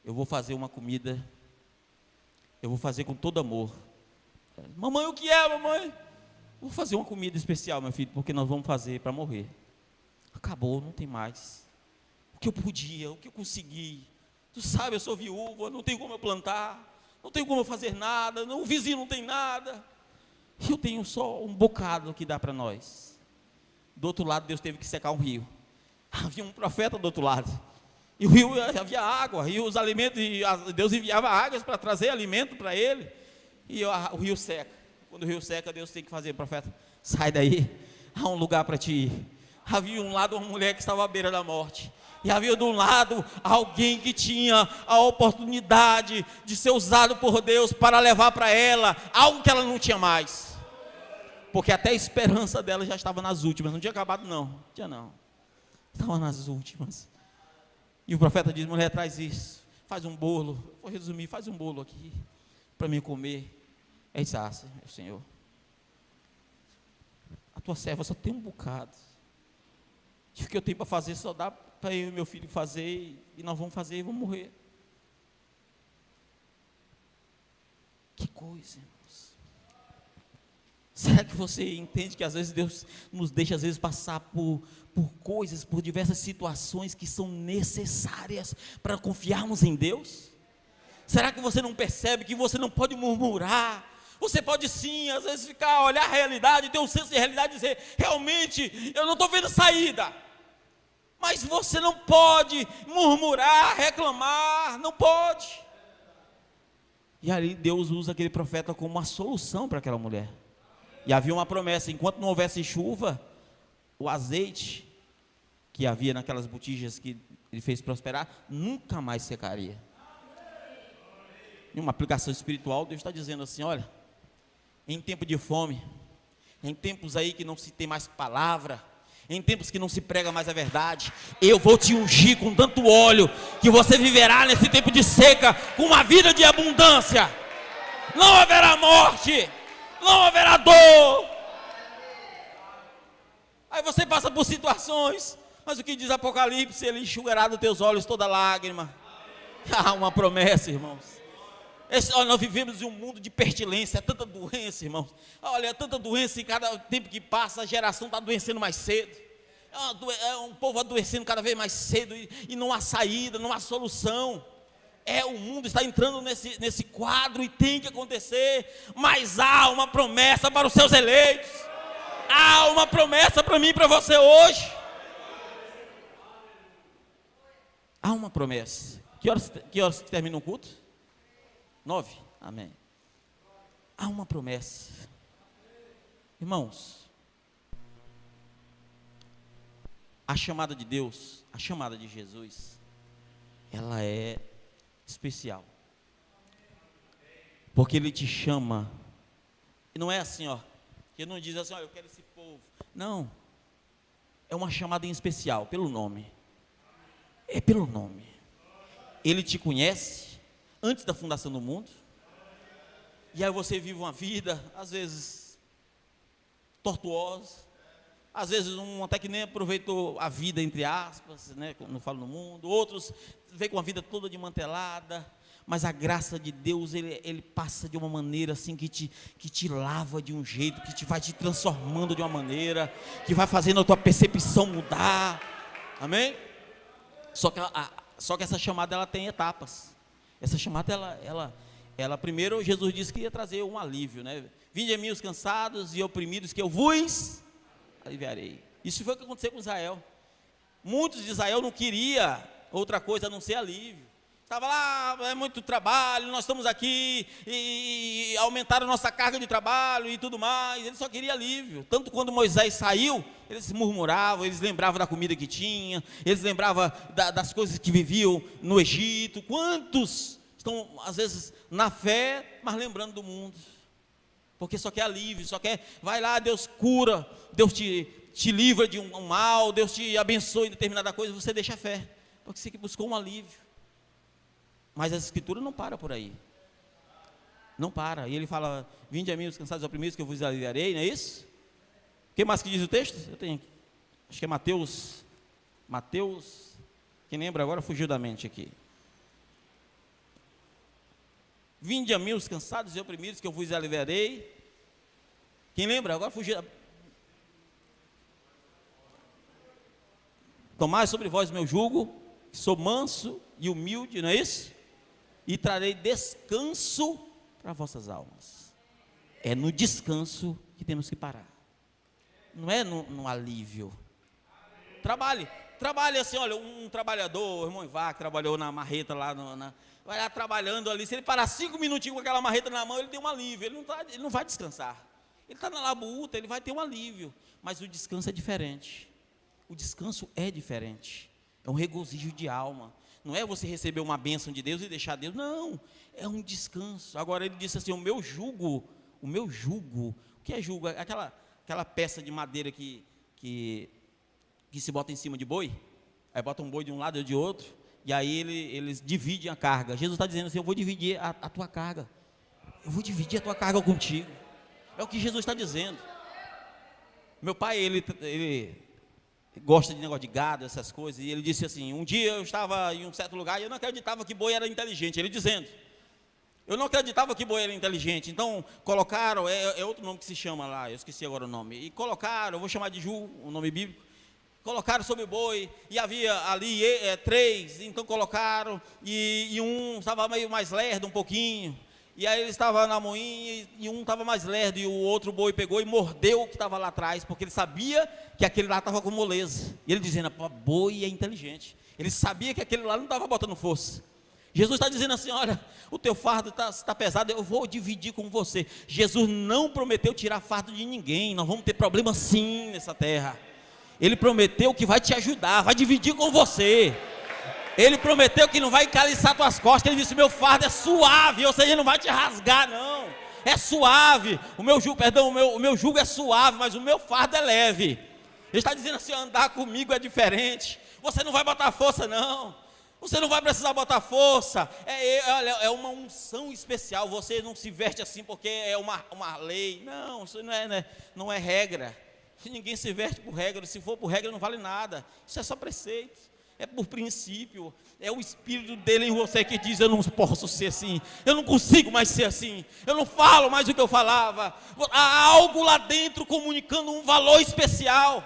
eu vou fazer uma comida, eu vou fazer com todo amor. Mamãe, o que é, mamãe? Vou fazer uma comida especial, meu filho, porque nós vamos fazer para morrer. Acabou, não tem mais. O que eu podia, o que eu consegui. Tu sabe, eu sou viúva, não tenho como eu plantar, não tenho como eu fazer nada, o vizinho não tem nada. Eu tenho só um bocado que dá para nós. Do outro lado, Deus teve que secar um rio. Havia um profeta do outro lado. E o rio havia água, e os alimentos, e Deus enviava águas para trazer alimento para ele. E o rio seca. Quando o rio seca, Deus tem que fazer, profeta, sai daí, há um lugar para te ir. Havia um lado uma mulher que estava à beira da morte. E havia de um lado alguém que tinha a oportunidade de ser usado por Deus para levar para ela algo que ela não tinha mais. Porque até a esperança dela já estava nas últimas, não tinha acabado não, estava nas últimas. E o profeta diz, mulher, traz isso, faz um bolo, vou resumir, faz um bolo aqui, para mim comer. É isso, Senhor, a tua serva só tem um bocado, o que eu tenho para fazer só dá para eu e meu filho fazer, e nós vamos fazer e vamos morrer. Que coisa, irmãos. Será que você entende que às vezes Deus nos deixa às vezes passar por coisas, por diversas situações que são necessárias para confiarmos em Deus? Será que você não percebe que você não pode murmurar? Você pode sim, às vezes ficar, olhar a realidade, ter um senso de realidade e dizer, realmente, eu não estou vendo saída. Mas você não pode murmurar, reclamar, não pode. E ali Deus usa aquele profeta como uma solução para aquela mulher. E havia uma promessa, enquanto não houvesse chuva, o azeite que havia naquelas botijas que ele fez prosperar, nunca mais secaria. Em uma aplicação espiritual, Deus está dizendo assim, olha, em tempo de fome, em tempos aí que não se tem mais palavra, em tempos que não se prega mais a verdade, eu vou te ungir com tanto óleo, que você viverá nesse tempo de seca, com uma vida de abundância, não haverá morte, não haverá dor. Aí você passa por situações, mas o que diz Apocalipse, ele enxugará dos teus olhos toda lágrima. Há uma promessa, irmãos. Nós vivemos em um mundo de pestilência, é tanta doença, irmãos. Olha, é tanta doença, e cada tempo que passa, a geração está adoecendo mais cedo. É um povo adoecendo cada vez mais cedo, e não há saída, não há solução. O mundo está entrando nesse quadro, e tem que acontecer. Mas há uma promessa para os seus eleitos. Há uma promessa para mim e para você hoje. Há uma promessa. Que horas termina o culto? 9? Amém. Há uma promessa. Irmãos, a chamada de Deus, a chamada de Jesus, ela é especial. Porque Ele te chama. E não é assim, ó. Ele não diz assim, ó, eu quero esse povo. Não. É uma chamada em especial, pelo nome. É pelo nome. Ele te conhece antes da fundação do mundo. E aí você vive uma vida, às vezes, tortuosa. Às vezes um até que nem aproveitou a vida, entre aspas, né, não falo no mundo. Outros veem com a vida toda desmantelada. Mas a graça de Deus, ele passa de uma maneira assim que te lava de um jeito, que vai te transformando de uma maneira, que vai fazendo a tua percepção mudar. Amém? Só que essa chamada, ela tem etapas. Essa chamada, ela primeiro, Jesus disse que ia trazer um alívio, né? Vinde a mim os cansados e oprimidos, que eu vos aliviarei. Isso foi o que aconteceu com Israel. Muitos de Israel não queria outra coisa a não ser alívio. Estava lá, é muito trabalho, nós estamos aqui, e aumentaram a nossa carga de trabalho e tudo mais. Eles só queriam alívio. Tanto quando Moisés saiu, eles murmuravam, eles lembravam da comida que tinha, eles lembravam das coisas que viviam no Egito. Quantos estão, às vezes, na fé, mas lembrando do mundo? Porque só quer alívio, só quer, vai lá, Deus cura, Deus te livra de um mal, Deus te abençoa em determinada coisa, você deixa a fé, porque você buscou um alívio. Mas a Escritura não para por aí. Não para. E ele fala, vinde a mim os cansados e oprimidos, que eu vos aliviarei, não é isso? O que mais que diz o texto? Eu tenho aqui. Acho que é Mateus, quem lembra agora fugiu da mente aqui. Vinde a mim os cansados e oprimidos, que eu vos aliviarei. Quem lembra agora fugiu. Tomai sobre vós meu jugo, sou manso e humilde, não é isso? E trarei descanso para vossas almas. É no descanso que temos que parar. Não é no alívio. Trabalhe assim, olha, um trabalhador, o irmão Ivar, que trabalhou na marreta lá, vai lá trabalhando ali, se ele parar 5 minutinhos com aquela marreta na mão, ele tem um alívio, ele não vai descansar. Ele está na labuta, ele vai ter um alívio, mas o descanso é diferente. O descanso é diferente. É um regozijo de alma. Não é você receber uma bênção de Deus e deixar Deus, não, é um descanso. Agora ele disse assim, o meu jugo, o que é jugo? Aquela peça de madeira que se bota em cima de boi, aí bota um boi de um lado e de outro, e aí eles dividem a carga. Jesus está dizendo assim, eu vou dividir a tua carga, eu vou dividir a tua carga contigo. É o que Jesus está dizendo. Meu pai, ele gosta de negócio de gado, essas coisas, e ele disse assim, um dia eu estava em um certo lugar e eu não acreditava que boi era inteligente, ele dizendo, eu não acreditava que boi era inteligente, então colocaram, é outro nome que se chama lá, eu esqueci agora o nome, e colocaram, eu vou chamar de Ju, o nome bíblico, colocaram sobre o boi, e havia ali 3, então colocaram, e um estava meio mais lerdo um pouquinho, e aí ele estava na moinha, e um estava mais lerdo, e o outro boi pegou e mordeu o que estava lá atrás, porque ele sabia que aquele lá estava com moleza. E ele dizendo, boi é inteligente. Ele sabia que aquele lá não estava botando força. Jesus está dizendo assim, olha, o teu fardo está pesado, eu vou dividir com você. Jesus não prometeu tirar fardo de ninguém, nós vamos ter problema sim nessa terra. Ele prometeu que vai te ajudar, vai dividir com você. Ele prometeu que não vai encaliçar tuas costas. Ele disse, meu fardo é suave, ou seja, ele não vai te rasgar não, é suave, o meu jugo é suave, mas o meu fardo é leve. Ele está dizendo assim, andar comigo é diferente, você não vai botar força não, você não vai precisar botar força, é uma unção especial, você não se veste assim porque é uma lei, não, isso não é regra, Se ninguém se veste por regra, se for por regra não vale nada. Isso é só preceito, é por princípio. É o Espírito dele em você que diz: eu não posso ser assim, eu não consigo mais ser assim, eu não falo mais o que eu falava. Há algo lá dentro comunicando um valor especial.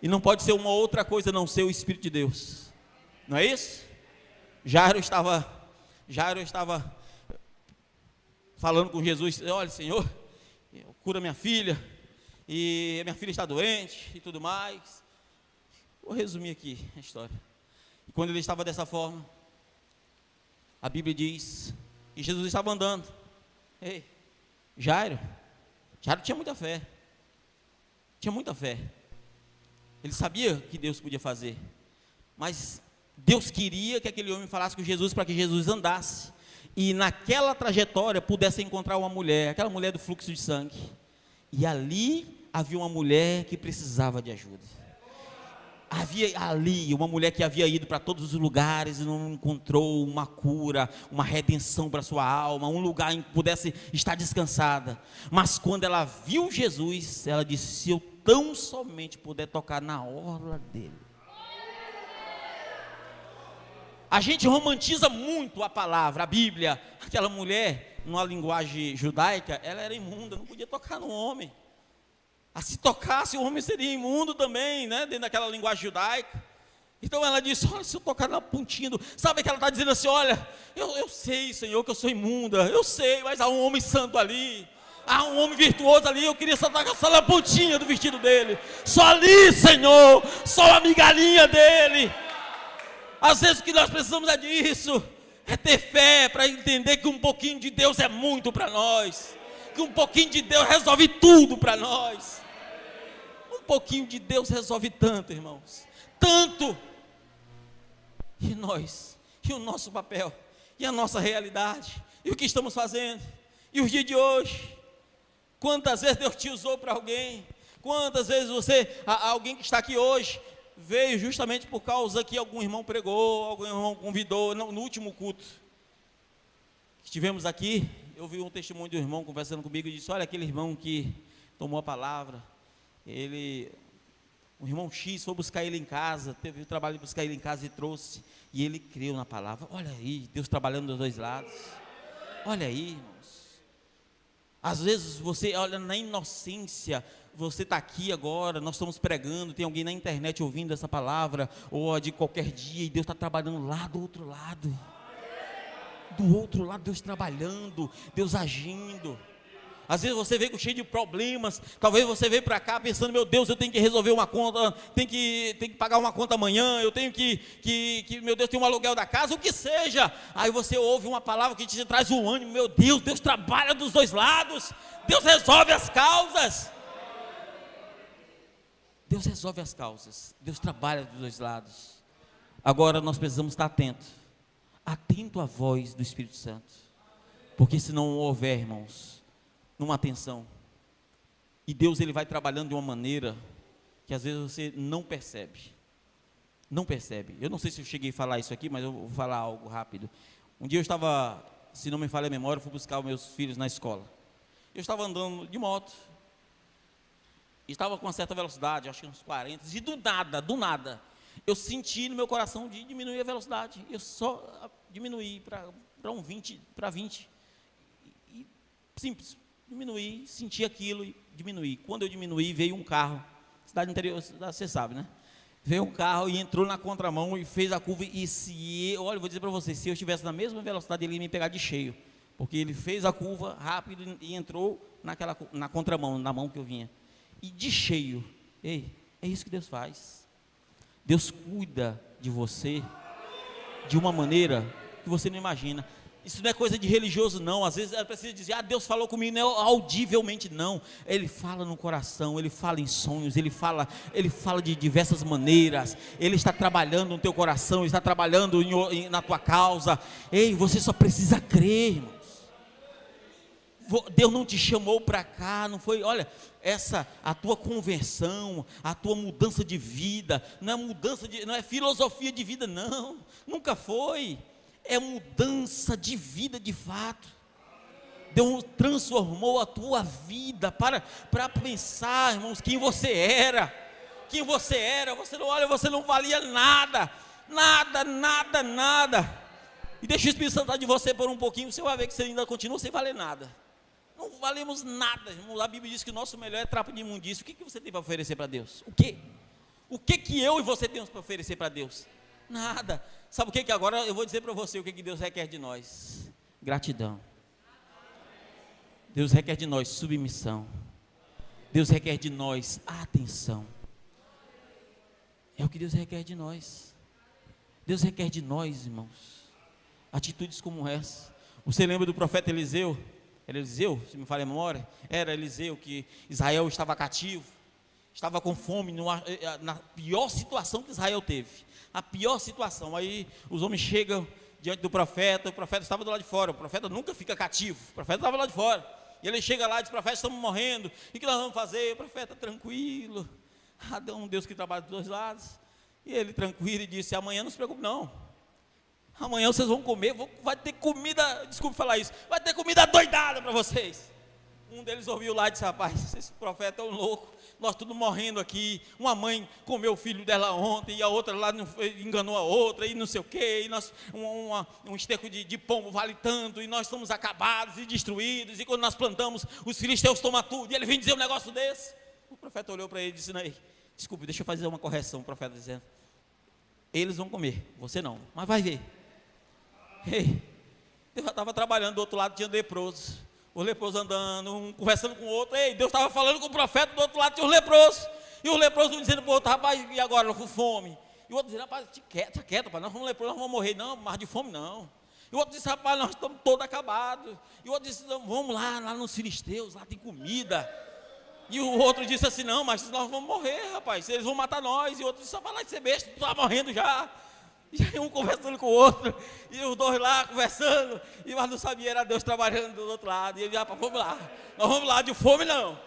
E não pode ser uma outra coisa a não ser o Espírito de Deus. Não é isso? Jairo estava falando com Jesus: olha, Senhor, cura minha filha, e minha filha está doente e tudo mais. Vou resumir aqui a história. E quando ele estava dessa forma, a Bíblia diz que Jesus estava andando. Ei, Jairo tinha muita fé. Tinha muita fé. Ele sabia que Deus podia fazer, mas Deus queria que aquele homem falasse com Jesus para que Jesus andasse e naquela trajetória pudesse encontrar uma mulher, aquela mulher do fluxo de sangue. E ali havia uma mulher que precisava de ajuda. Havia ali uma mulher que havia ido para todos os lugares e não encontrou uma cura, uma redenção para sua alma, um lugar em que pudesse estar descansada. Mas quando ela viu Jesus, ela disse: se eu tão somente puder tocar na orla dele. A gente romantiza muito a palavra, a Bíblia. Aquela mulher, numa linguagem judaica, ela era imunda, não podia tocar no homem. Se tocasse, o homem seria imundo também, né? Dentro daquela linguagem judaica. Então ela disse: olha, se eu tocar na pontinha do... Sabe que ela está dizendo assim: olha, eu sei, Senhor, que eu sou imunda, eu sei, mas há um homem santo ali, há um homem virtuoso ali, eu queria só tocar só na pontinha do vestido dele, só ali, Senhor, só a migalhinha dele. Às vezes o que nós precisamos é disso, é ter fé para entender que um pouquinho de Deus é muito para nós, que um pouquinho de Deus resolve tudo para nós. Um pouquinho de Deus resolve tanto, irmãos, tanto. E nós, e o nosso papel, e a nossa realidade, e o que estamos fazendo, e os dias de hoje. Quantas vezes Deus te usou para alguém? Quantas vezes alguém que está aqui hoje, veio justamente por causa que algum irmão pregou, algum irmão convidou, no último culto que estivemos aqui, eu vi um testemunho de um irmão conversando comigo e disse: olha, aquele irmão que tomou a palavra, o irmão X foi buscar ele em casa, teve o trabalho de buscar ele em casa e trouxe, e ele creu na palavra. Olha aí, Deus trabalhando dos dois lados. Olha aí, irmãos. Às vezes você, olha, na inocência, você está aqui agora, nós estamos pregando, tem alguém na internet ouvindo essa palavra, ou de qualquer dia, e Deus está trabalhando lá do outro lado. Do outro lado, Deus trabalhando, Deus agindo. Às vezes você veio cheio de problemas, talvez você veio para cá pensando: meu Deus, eu tenho que resolver uma conta, tenho que pagar uma conta amanhã, eu tenho meu Deus, tem um aluguel da casa, o que seja. Aí você ouve uma palavra que te traz um ânimo: meu Deus, Deus trabalha dos dois lados, Deus resolve as causas. Deus resolve as causas, Deus trabalha dos dois lados. Agora nós precisamos estar atento à voz do Espírito Santo, porque se não houver, irmãos, numa atenção, e Deus ele vai trabalhando de uma maneira que às vezes você não percebe. Eu não sei se eu cheguei a falar isso aqui, mas eu vou falar algo rápido. Um dia eu estava, se não me falha a memória, fui buscar os meus filhos na escola. Eu estava andando de moto, estava com uma certa velocidade, acho que uns 40, e do nada, eu senti no meu coração de diminuir a velocidade. Eu só diminuí para um 20, para 20, e simples. Diminuí, senti aquilo e diminuí. Quando eu diminuí, veio um carro, cidade interior, você sabe, né? Veio um carro e entrou na contramão e fez a curva. E olha, vou dizer para você, se eu estivesse na mesma velocidade, ele ia me pegar de cheio, porque ele fez a curva rápido e entrou na contramão, na mão que eu vinha, e de cheio. Ei, é isso que Deus faz. Deus cuida de você de uma maneira que você não imagina. Isso não é coisa de religioso, não. Às vezes ela precisa dizer: Deus falou comigo, não é audivelmente, não. Ele fala no coração, ele fala em sonhos, ele fala de diversas maneiras. Ele está trabalhando no teu coração, ele está trabalhando na tua causa. Ei, você só precisa crer, irmãos. Deus não te chamou para cá, não foi, olha, a tua conversão, a tua mudança de vida, não é filosofia de vida, não, nunca foi. É mudança de vida de fato. Deus transformou a tua vida para pensar, irmãos, quem você era. Quem você era, você não valia nada. Nada. E deixa o Espírito Santo de você por um pouquinho, você vai ver que você ainda continua sem valer nada. Não valemos nada, irmão. A Bíblia diz que o nosso melhor é trapo de imundícia. O que você tem para oferecer para Deus? O quê? O que eu e você temos para oferecer para Deus? Nada. Sabe o que agora eu vou dizer para você o que Deus requer de nós? Gratidão. Deus requer de nós submissão. Deus requer de nós atenção. É o que Deus requer de nós. Deus requer de nós, irmãos, atitudes como essa. Você lembra do profeta Eliseu? Era Eliseu, se me falha a memória? Era Eliseu, que Israel estava cativo, estava com fome, na pior situação que Israel teve. A pior situação. Aí os homens chegam diante do profeta, o profeta estava do lado de fora. O profeta nunca fica cativo, o profeta estava lá de fora. E ele chega lá e diz: profeta, estamos morrendo, e o que nós vamos fazer? O profeta, tranquilo. É um Deus que trabalha dos dois lados. E ele tranquilo e disse: amanhã não se preocupe não, amanhã vocês vão comer, vai ter comida, desculpe falar isso, vai ter comida doidada para vocês. Um deles ouviu lá e disse: rapaz, esse profeta é um louco, nós tudo morrendo aqui, uma mãe comeu o filho dela ontem, e a outra lá enganou a outra, e não sei o quê, e nós, um esterco de pombo vale tanto, e nós estamos acabados e destruídos, e quando nós plantamos, os filisteus tomam tudo, e ele vem dizer um negócio desse. O profeta olhou para ele e disse: não, desculpe, deixa eu fazer uma correção. O profeta dizendo: eles vão comer, você não, mas vai ver. Ei, Deus já estava trabalhando, do outro lado tinha leprosos, os leprosos andando, um conversando com o outro. Ei, Deus estava falando com o profeta, do outro lado tinha os leprosos, e os leprosos dizendo para o outro: rapaz, e agora, com fome? E o outro dizendo: rapaz, fica quieto, rapaz, nós vamos leprosos, nós vamos morrer. Não, mas de fome não. E o outro disse: rapaz, nós estamos todos acabados. E o outro disse: não, vamos lá nos filisteus, lá tem comida. E o outro disse assim: não, mas nós vamos morrer, rapaz, eles vão matar nós. E o outro disse: só vai lá de ser besta, tu está morrendo já. E aí um conversando com o outro, e os dois lá conversando, mas não sabia, era Deus trabalhando do outro lado. E ele: rapaz, vamos lá, nós vamos lá, de fome não,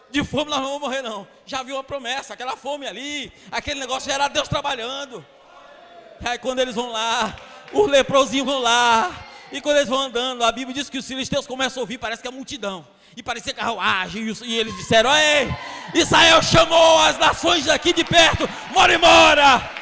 de fome nós não vamos morrer não. Já viu uma promessa, aquela fome ali, aquele negócio já era Deus trabalhando. E aí quando eles vão lá, os leprosinhos vão lá, e quando eles vão andando, a Bíblia diz que os filisteus começam a ouvir, parece que é multidão, e parecia carruagem, e eles disseram: ei, Israel chamou as nações daqui de perto, mora!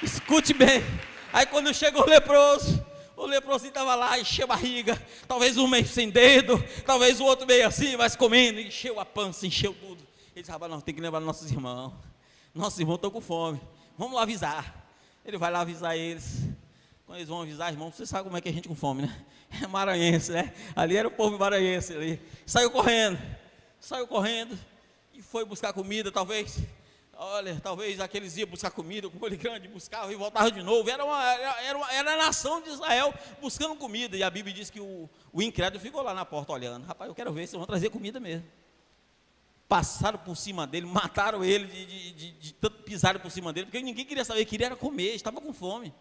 Escute bem. Aí quando chegou o leproso estava lá, encheu a barriga, talvez um meio sem dedo, talvez o outro meio assim, mas comendo, encheu a pança, encheu tudo. Ele disse: rapaz, nós temos que lembrar nossos irmãos estão com fome, vamos lá avisar. Ele vai lá avisar eles. Quando eles vão avisar, irmão, você sabe como é que é gente com fome, né? É maranhense, né? Ali era o povo maranhense ali. Saiu correndo e foi buscar comida, talvez. Olha, talvez aqueles iam buscar comida com olho grande, buscavam e voltavam de novo. Era a nação de Israel buscando comida. E a Bíblia diz que o incrédulo ficou lá na porta olhando. Rapaz, eu quero ver se vão trazer comida mesmo. Passaram por cima dele, mataram ele, de tanto pisaram por cima dele, porque ninguém queria saber, queria era comer, estava com fome.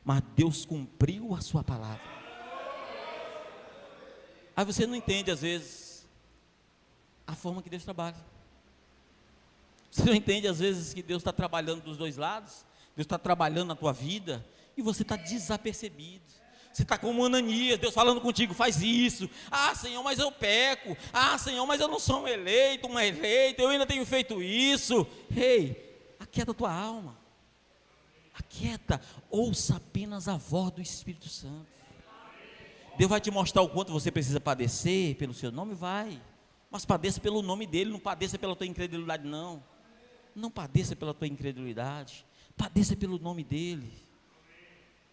Mas Deus cumpriu a sua palavra. Aí você não entende às vezes a forma que Deus trabalha. Você não entende às vezes que Deus está trabalhando dos dois lados. Deus está trabalhando na tua vida e você está desapercebido. Você está como Ananias, Deus falando contigo: faz isso. Ah, Senhor, mas eu peco. Ah, Senhor, mas eu não sou um eleito, eu ainda tenho feito isso. Ei, aquieta a tua alma. Aquieta, ouça apenas a voz do Espírito Santo. Deus vai te mostrar o quanto você precisa padecer pelo seu nome, vai. Mas padeça pelo nome dele, não padeça pela tua incredulidade, não. Não padeça pela tua incredulidade, padeça pelo nome dele.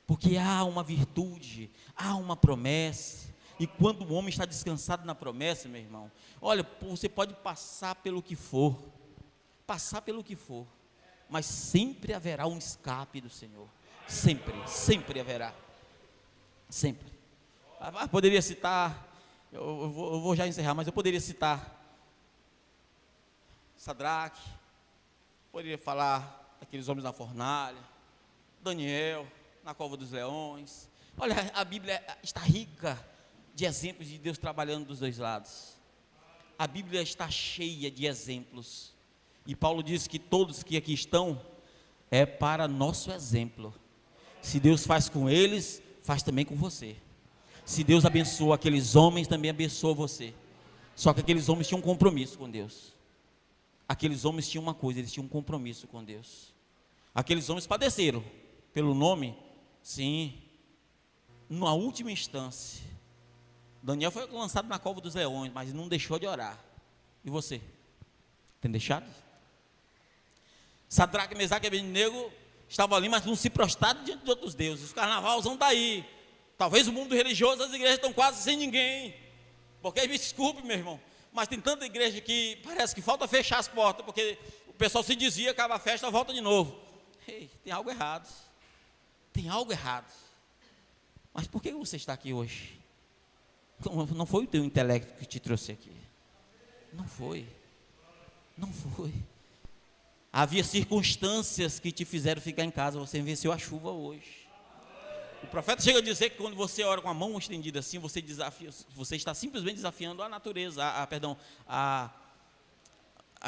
Porque há uma virtude, há uma promessa. E quando o homem está descansado na promessa, meu irmão, olha, você pode passar pelo que for, mas sempre haverá um escape do Senhor. Sempre haverá. Sempre. Poderia citar, eu vou já encerrar, mas eu poderia citar Sadraque, poderia falar daqueles homens na fornalha, Daniel na cova dos leões. Olha, a Bíblia está rica de exemplos de Deus trabalhando dos dois lados. A Bíblia está cheia de exemplos. E Paulo diz que todos que aqui estão é para nosso exemplo. Se Deus faz com eles, faz também com você. Se Deus abençoa aqueles homens, também abençoa você. Só que aqueles homens tinham um compromisso com Deus. Aqueles homens tinham uma coisa, eles tinham um compromisso com Deus. Aqueles homens padeceram pelo nome, sim. Na última instância, Daniel foi lançado na cova dos leões, mas não deixou de orar. E você? Tem deixado? Sadraque, Mesaque e Abednego estavam ali, mas não se prostraram diante de outros deuses. O carnavalzão está aí. Talvez o mundo religioso, as igrejas estão quase sem ninguém. Porque, me desculpe, meu irmão, mas tem tanta igreja que parece que falta fechar as portas, porque o pessoal se dizia, acaba a festa, volta de novo. Ei, tem algo errado. Tem algo errado. Mas por que você está aqui hoje? Não foi o teu intelecto que te trouxe aqui. Não foi. Não foi. Havia circunstâncias que te fizeram ficar em casa. Você venceu a chuva hoje. O profeta chega a dizer que quando você ora com a mão estendida assim, você está simplesmente desafiando a natureza, a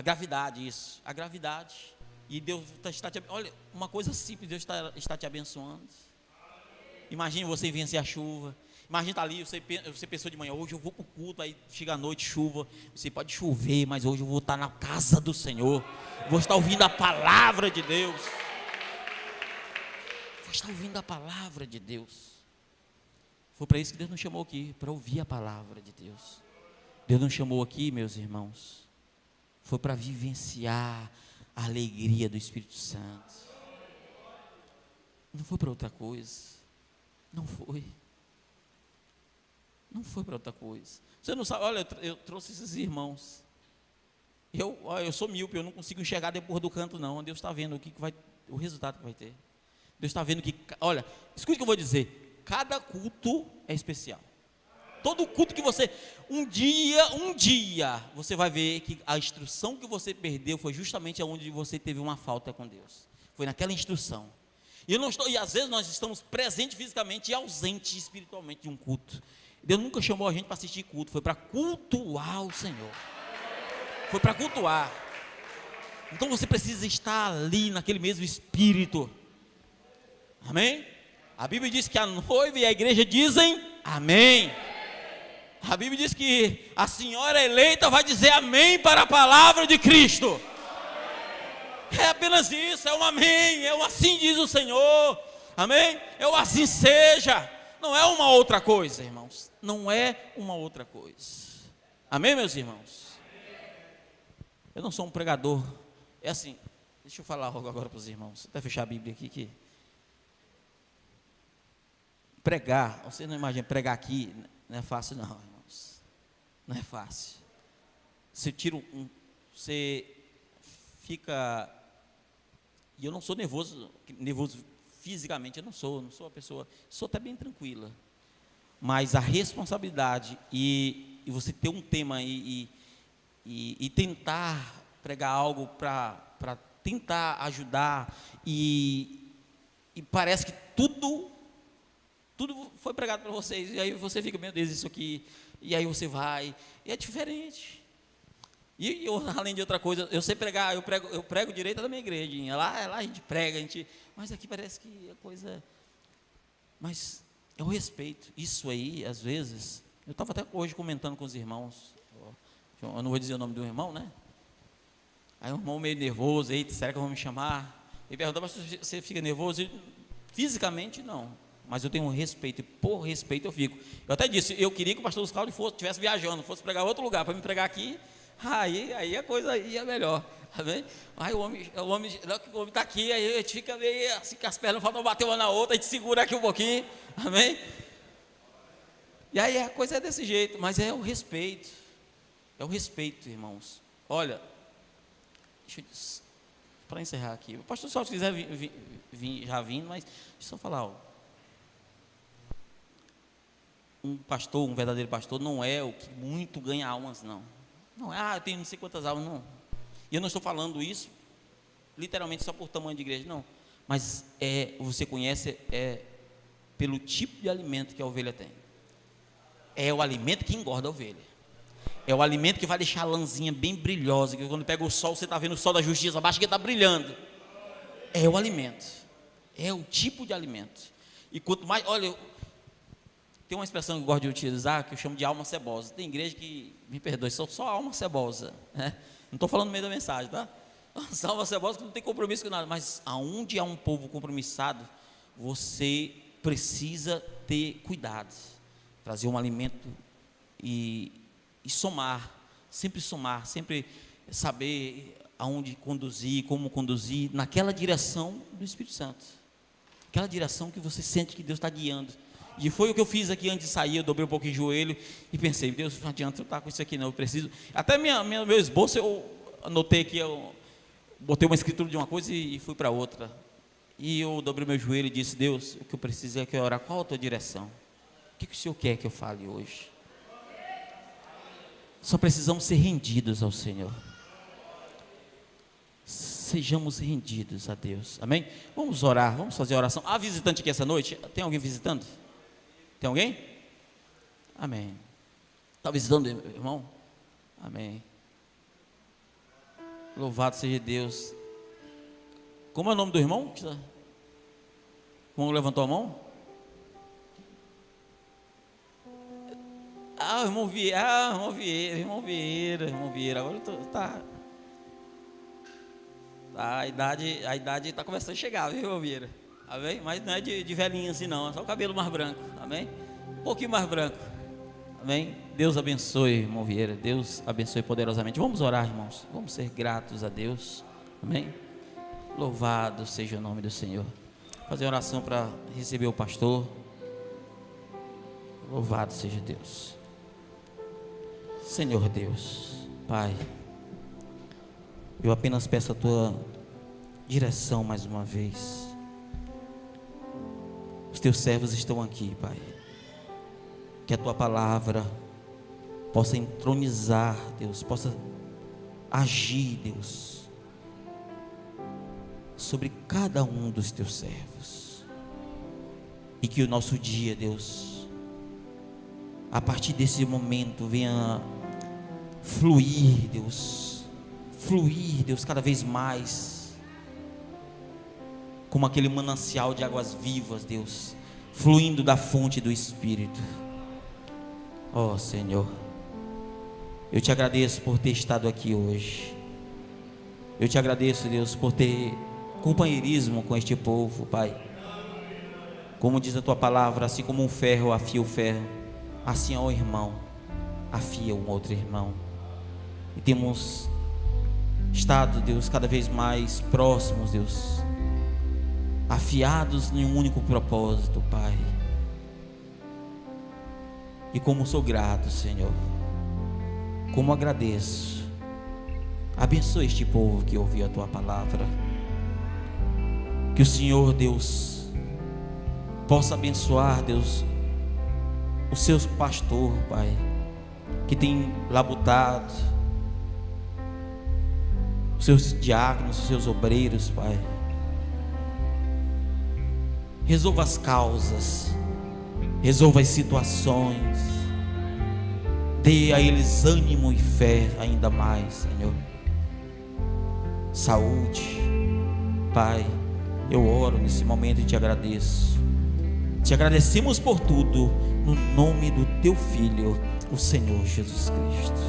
gravidade, isso. A gravidade. E Deus está te, olha, uma coisa simples, Deus está te abençoando. Imagine você vencer a chuva. Imagina estar ali, você pensou de manhã, hoje eu vou para o culto, aí chega a noite, chuva. Você pode chover, mas hoje eu vou estar na casa do Senhor. Vou estar ouvindo a palavra de Deus. Vou estar ouvindo a palavra de Deus. Foi para isso que Deus nos chamou aqui, para ouvir a palavra de Deus. Deus nos chamou aqui, meus irmãos, foi para vivenciar a alegria do Espírito Santo. Não foi para outra coisa. Não foi. Não foi para outra coisa. Você não sabe, olha, eu trouxe esses irmãos. Eu sou míope, eu não consigo enxergar depois do canto, não. Deus está vendo o resultado que vai ter. Deus está vendo que, olha, escute o que eu vou dizer. Cada culto é especial. Todo culto que você, um dia, você vai ver que a instrução que você perdeu foi justamente onde você teve uma falta com Deus. Foi naquela instrução. E às vezes nós estamos presentes fisicamente e ausentes espiritualmente de um culto. Deus nunca chamou a gente para assistir culto, foi para cultuar o Senhor. Foi para cultuar. Então você precisa estar ali naquele mesmo espírito. Amém? A Bíblia diz que a noiva e a igreja dizem amém. A Bíblia diz que a senhora eleita vai dizer amém para a palavra de Cristo. É apenas isso, é um amém, é um assim diz o Senhor. Amém? É o assim seja. Não é uma outra coisa, irmãos. Não é uma outra coisa. Amém, meus irmãos? Eu não sou um pregador. É assim, deixa eu falar algo agora para os irmãos. Até fechar a Bíblia aqui que pregar, você não imagina, pregar aqui não é fácil não, irmãos. Não é fácil. Você fica, e eu não sou nervoso fisicamente, eu não sou uma pessoa, sou até bem tranquila, mas a responsabilidade e você ter um tema e tentar pregar algo para tentar ajudar e parece que tudo foi pregado para vocês, e aí você fica, meu Deus, isso aqui, e aí você vai, e é diferente. E eu, além de outra coisa, eu sei pregar, eu prego direito da minha igrejinha, lá a gente prega, mas aqui parece que a coisa, mas é o respeito, isso aí, às vezes, eu estava até hoje comentando com os irmãos, eu não vou dizer o nome do irmão, né? Aí o irmão meio nervoso, eita, será que eu vou me chamar? Ele perguntou, mas você fica nervoso? Fisicamente, não. Mas eu tenho um respeito, e por respeito eu fico. Eu até disse, eu queria que o pastor Oscar estivesse viajando, fosse pregar em outro lugar, para me pregar aqui, aí a coisa ia melhor, tá vendo? Aí o homem está aqui, aí a gente fica meio assim, que as pernas faltam bater uma na outra, a gente segura aqui um pouquinho, amém? E aí a coisa é desse jeito, mas é o respeito, irmãos. Olha, para encerrar aqui, o pastor só se quiser vir já vindo, mas deixa eu só falar algo. Um verdadeiro pastor não é o que muito ganha almas, não. Não é, eu tenho não sei quantas almas, não. E eu não estou falando isso literalmente só por tamanho de igreja, não. Mas você conhece pelo tipo de alimento que a ovelha tem. É o alimento que engorda a ovelha. É o alimento que vai deixar a lãzinha bem brilhosa, que quando pega o sol, você está vendo o sol da justiça abaixo, que está brilhando. É o alimento. É o tipo de alimento. E quanto mais, olha, Tem uma expressão que eu gosto de utilizar, que eu chamo de alma cebosa. Tem igreja que, me perdoe, são só alma cebosa, né? Não estou falando no meio da mensagem, tá? São alma cebosa que não tem compromisso com nada, mas aonde há um povo compromissado, você precisa ter cuidado, trazer um alimento e somar, sempre saber aonde conduzir, como conduzir, naquela direção do Espírito Santo, aquela direção que você sente que Deus está guiando. E foi o que eu fiz aqui antes de sair. Eu dobrei um pouquinho o joelho e pensei, Deus, não adianta eu estar com isso aqui não, eu preciso, até meu esboço eu anotei aqui, eu botei uma escritura de uma coisa e fui para outra, e eu dobrei meu joelho e disse, Deus, o que eu preciso é que eu orar, qual a tua direção, o que o Senhor quer que eu fale hoje? Só precisamos ser rendidos ao Senhor, sejamos rendidos a Deus, amém? Vamos orar, vamos fazer oração. Há visitante aqui essa noite? Tem alguém visitando? Tem alguém? Amém. Está visitando, irmão? Amém. Louvado seja Deus. Como é o nome do irmão? Como levantou a mão? Irmão Vieira. Agora tá. A idade está começando a chegar, viu, irmão Vieira? Amém? Mas não é de velhinho assim não, é só o cabelo mais branco, amém? Um pouquinho mais branco, amém? Deus abençoe, irmão Vieira, Deus abençoe poderosamente. Vamos orar, irmãos, vamos ser gratos a Deus, amém? Louvado seja o nome do Senhor. Fazer oração para receber o pastor. Louvado seja Deus. Senhor Deus, Pai, eu apenas peço a tua direção mais uma vez. Os teus servos estão aqui, Pai. Que a tua palavra possa entronizar, Deus, possa agir, Deus, sobre cada um dos teus servos. E que o nosso dia, Deus, a partir desse momento venha fluir, Deus, cada vez mais, como aquele manancial de águas vivas, Deus, fluindo da fonte do Espírito. Ó Senhor, eu te agradeço por ter estado aqui hoje. Eu te agradeço, Deus, por ter companheirismo com este povo, Pai. Como diz a tua palavra, assim como um ferro afia o ferro, assim ó irmão afia um outro irmão. E temos estado, Deus, cada vez mais próximos, Deus, afiados em um único propósito, Pai. E como sou grato, Senhor, como agradeço. Abençoe este povo que ouviu a tua palavra. Que o Senhor, Deus, possa abençoar, Deus, o seu pastor, Pai, que tem labutado, os seus diáconos, os seus obreiros, Pai. Resolva as causas, resolva as situações, dê a eles ânimo e fé ainda mais, Senhor. Saúde, Pai, eu oro nesse momento e te agradeço. Te agradecemos por tudo, no nome do teu Filho, o Senhor Jesus Cristo.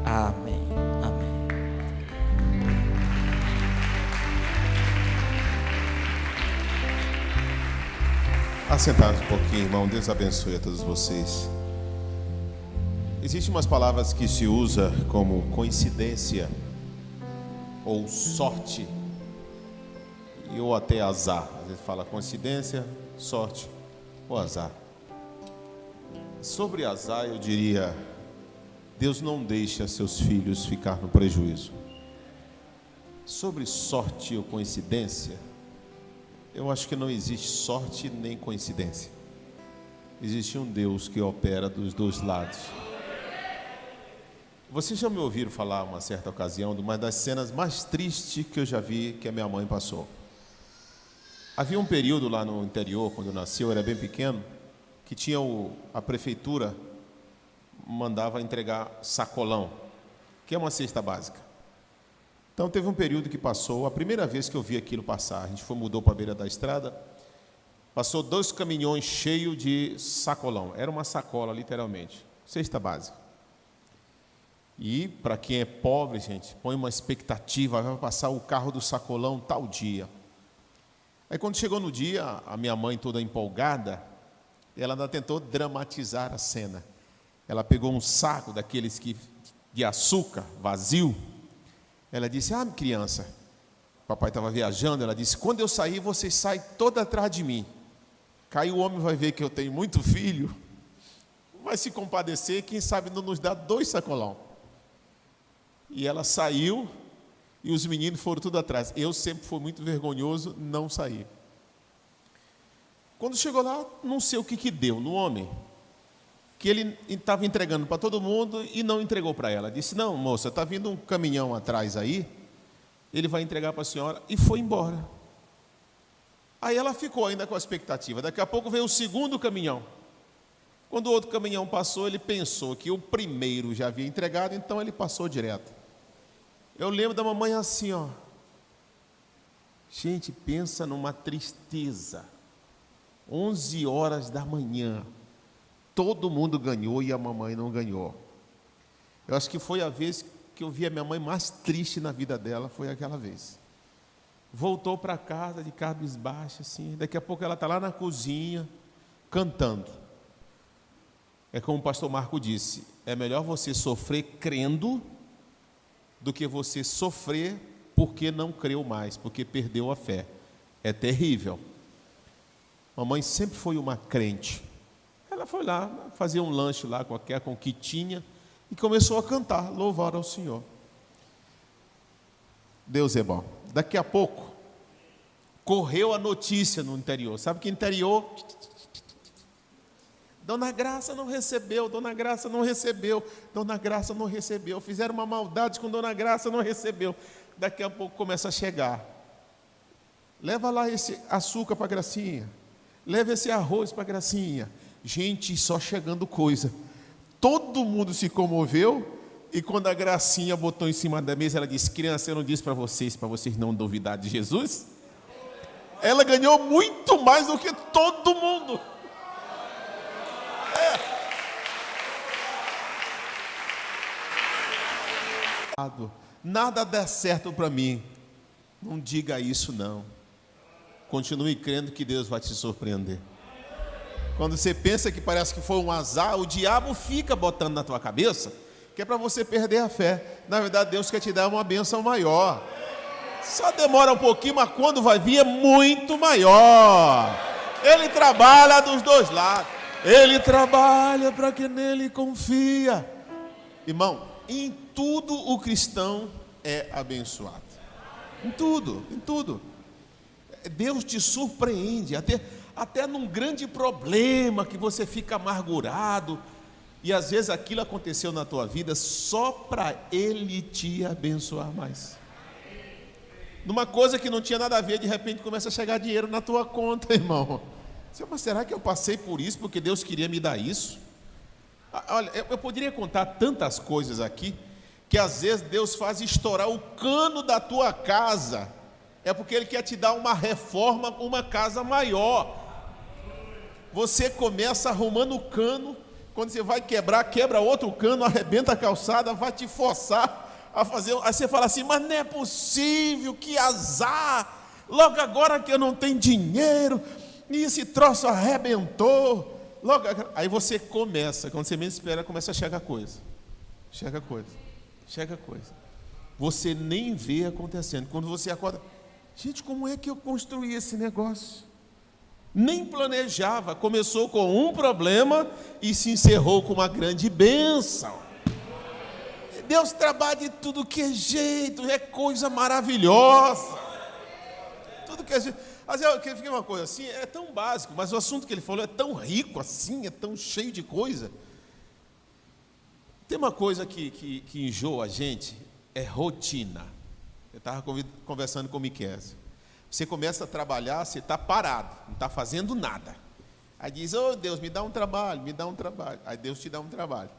Amém. Amém. Assentados um pouquinho, irmão. Deus abençoe a todos vocês. Existem umas palavras que se usa como coincidência ou sorte ou até azar. Às vezes fala coincidência, sorte ou azar. Sobre azar eu diria: Deus não deixa seus filhos ficar no prejuízo. Sobre sorte ou coincidência, eu acho que não existe sorte nem coincidência. Existe um Deus que opera dos dois lados. Vocês já me ouviram falar uma certa ocasião de uma das cenas mais tristes que eu já vi que a minha mãe passou. Havia um período lá no interior, quando eu nasci, eu era bem pequeno, que tinha a prefeitura mandava entregar sacolão, que é uma cesta básica. Então teve um período que passou, a primeira vez que eu vi aquilo passar, a gente mudou para a beira da estrada, Passou 2 caminhões cheios de sacolão. Era uma sacola, literalmente. Cesta básica. E, para quem é pobre, gente, põe uma expectativa, vai passar o carro do sacolão tal dia. Aí, quando chegou no dia, a minha mãe, toda empolgada, ela ainda tentou dramatizar a cena. Ela pegou um saco daqueles de açúcar, vazio. Ela disse, criança, papai estava viajando, ela disse, quando eu sair, vocês saem toda atrás de mim. Cai o homem vai ver que eu tenho muito filho, vai se compadecer, quem sabe não nos dá 2 sacolão. E ela saiu, e os meninos foram tudo atrás. Eu sempre fui muito vergonhoso, não saí. Quando chegou lá, não sei o que deu no homem, que ele estava entregando para todo mundo e não entregou para ela. Disse, não, moça, está vindo um caminhão atrás aí, ele vai entregar para a senhora, e foi embora. Aí ela ficou ainda com a expectativa. Daqui a pouco veio o segundo caminhão. Quando o outro caminhão passou, ele pensou que o primeiro já havia entregado, então ele passou direto. Eu lembro da mamãe assim, ó. Gente, pensa numa tristeza. 11 horas da manhã. Todo mundo ganhou e a mamãe não ganhou. Eu acho que foi a vez que eu vi a minha mãe mais triste na vida dela, foi aquela vez. Voltou para casa de cabisbaixa, assim. Daqui a pouco ela está lá na cozinha, cantando. É como o pastor Marco disse, é melhor você sofrer crendo do que você sofrer porque não creu mais, porque perdeu a fé. É terrível. Mamãe sempre foi uma crente. Ela foi lá, fazer um lanche lá qualquer, com o que tinha, e começou a cantar, louvar ao Senhor. Deus é bom. Daqui a pouco, correu a notícia no interior. Sabe que interior? Dona Graça não recebeu, Dona Graça não recebeu, Dona Graça não recebeu. Fizeram uma maldade com Dona Graça, não recebeu. Daqui a pouco começa a chegar. Leva lá esse açúcar para a Gracinha. Leva esse arroz para a Gracinha. Gente, só chegando coisa. Todo mundo se comoveu. E quando a Gracinha botou em cima da mesa, ela disse, criança, eu não disse para vocês não duvidar de Jesus? Ela ganhou muito mais do que todo mundo. Nada dá certo para mim. Não diga isso não. Continue crendo que Deus vai te surpreender. Quando você pensa que parece que foi um azar, o diabo fica botando na tua cabeça que é para você perder a fé. Na verdade, Deus quer te dar uma bênção maior. Só demora um pouquinho, mas quando vai vir é muito maior. Ele trabalha dos 2 lados. Ele trabalha para quem nele confia. Irmão, em tudo o cristão é abençoado. Em tudo, em tudo. Deus te surpreende, até num grande problema que você fica amargurado, e às vezes aquilo aconteceu na tua vida só para Ele te abençoar mais. Numa coisa que não tinha nada a ver, de repente começa a chegar dinheiro na tua conta, irmão. Mas será que eu passei por isso porque Deus queria me dar isso? Olha, eu poderia contar tantas coisas aqui, que às vezes Deus faz estourar o cano da tua casa, é porque Ele quer te dar uma reforma, uma casa maior. Você começa arrumando o cano, quando você vai quebrar, quebra outro cano, arrebenta a calçada, vai te forçar a fazer. Aí você fala assim, mas não é possível, que azar, logo agora que eu não tenho dinheiro, e esse troço arrebentou. Aí você começa, quando você menos espera, começa a chegar coisa. Chega coisa. Você nem vê acontecendo. Quando você acorda, gente, como é que eu construí esse negócio? Nem planejava, começou com um problema e se encerrou com uma grande bênção. Deus trabalha de tudo que é jeito, é coisa maravilhosa. Tudo que é jeito. Mas eu fiquei uma coisa assim, é tão básico, mas o assunto que ele falou é tão rico assim, é tão cheio de coisa. Tem uma coisa que enjoa a gente, é rotina. Eu estava conversando com o Miquel. Você começa a trabalhar, você está parado, não está fazendo nada. Aí diz, Deus, me dá um trabalho. Aí Deus te dá um trabalho.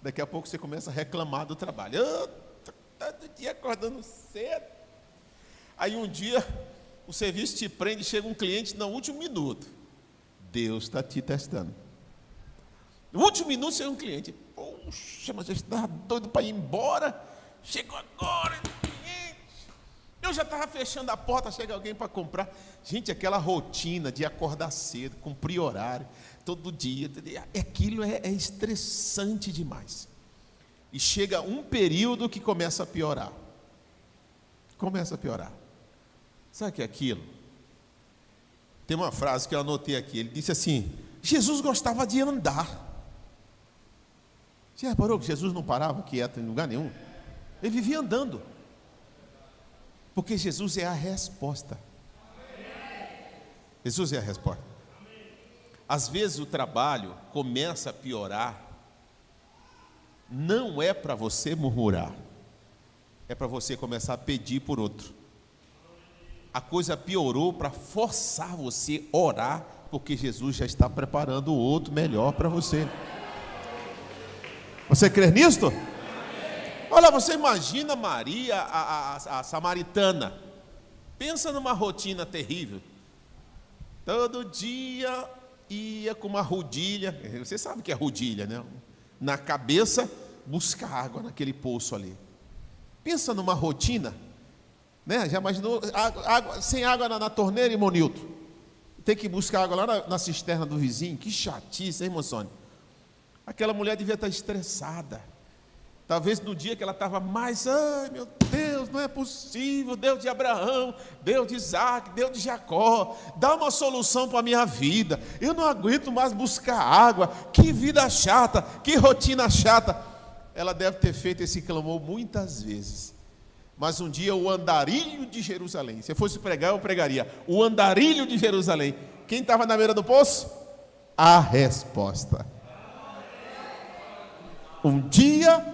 Daqui a pouco você começa a reclamar do trabalho. Todo dia acordando cedo. Aí um dia o serviço te prende, chega um cliente no último minuto. Deus está te testando. No último minuto chega um cliente. Poxa, mas eu estava doido para ir embora. Chegou agora. Eu já estava fechando a porta, chega alguém para comprar. Gente, aquela rotina de acordar cedo, cumprir horário, todo dia. Aquilo é estressante demais. E chega um período que começa a piorar. Começa a piorar. Sabe o que é aquilo? Tem uma frase que eu anotei aqui. Ele disse assim: Jesus gostava de andar. Você reparou que Jesus não parava quieto em lugar nenhum? Ele vivia andando. Porque Jesus é a resposta. Jesus é a resposta. Às vezes o trabalho começa a piorar. Não é para você murmurar. É para você começar a pedir por outro. A coisa piorou para forçar você a orar, porque Jesus já está preparando o outro melhor para você. Você crê nisto? Olha, você imagina Maria, a samaritana. Pensa numa rotina terrível. Todo dia ia com uma rodilha. Você sabe o que é rodilha, né? Na cabeça, buscar água naquele poço ali. Pensa numa rotina, né? Já imaginou água, sem água na torneira, irmão Nilton? Tem que buscar água lá na cisterna do vizinho. Que chatice, hein, moção? Aquela mulher devia estar estressada. Talvez no dia que ela estava mais, ai meu Deus, não é possível, Deus de Abraão, Deus de Isaac, Deus de Jacó, dá uma solução para a minha vida, eu não aguento mais buscar água, que vida chata, que rotina chata. Ela deve ter feito esse clamor muitas vezes, mas um dia o andarilho de Jerusalém, se eu fosse pregar eu pregaria, o andarilho de Jerusalém, quem estava na beira do poço? A resposta. Um dia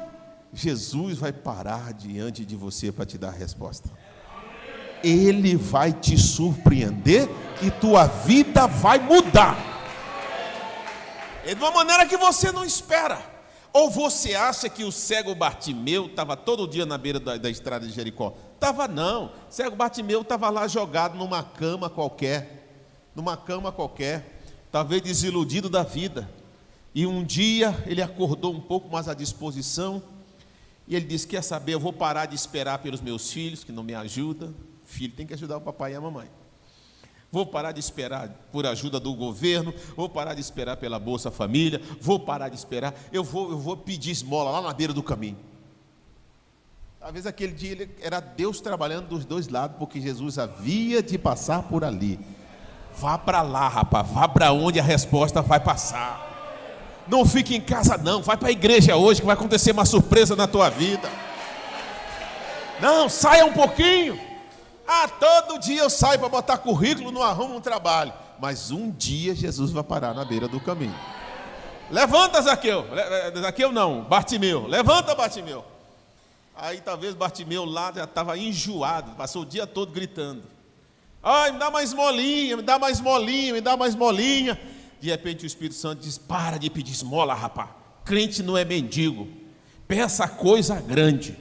Jesus vai parar diante de você para te dar a resposta. Ele vai te surpreender e tua vida vai mudar. É de uma maneira que você não espera. Ou você acha que o cego Bartimeu estava todo dia na beira da estrada de Jericó? Estava não. O cego Bartimeu estava lá jogado numa cama qualquer. Talvez desiludido da vida. E um dia ele acordou um pouco mais à disposição. E ele disse: quer saber, eu vou parar de esperar pelos meus filhos, que não me ajudam. O filho tem que ajudar o papai e a mamãe. Vou parar de esperar por ajuda do governo, vou parar de esperar pela Bolsa Família, vou parar de esperar, eu vou pedir esmola lá na beira do caminho. Talvez aquele dia era Deus trabalhando dos dois lados, porque Jesus havia de passar por ali. Vá para lá, rapaz, vá para onde a resposta vai passar. Não fique em casa não, vai para a igreja hoje que vai acontecer uma surpresa na tua vida. Não, saia um pouquinho. Todo dia eu saio para botar currículo, não arrumo um trabalho. Mas um dia Jesus vai parar na beira do caminho. Levanta, Zaqueu. Zaqueu não, Bartimeu. Levanta, Bartimeu. Aí talvez Bartimeu lá já estava enjoado, passou o dia todo gritando: ai, me dá mais molinha, me dá mais molinha, me dá mais molinha. De repente o Espírito Santo diz: para de pedir esmola, rapaz. Crente não é mendigo. Peça coisa grande.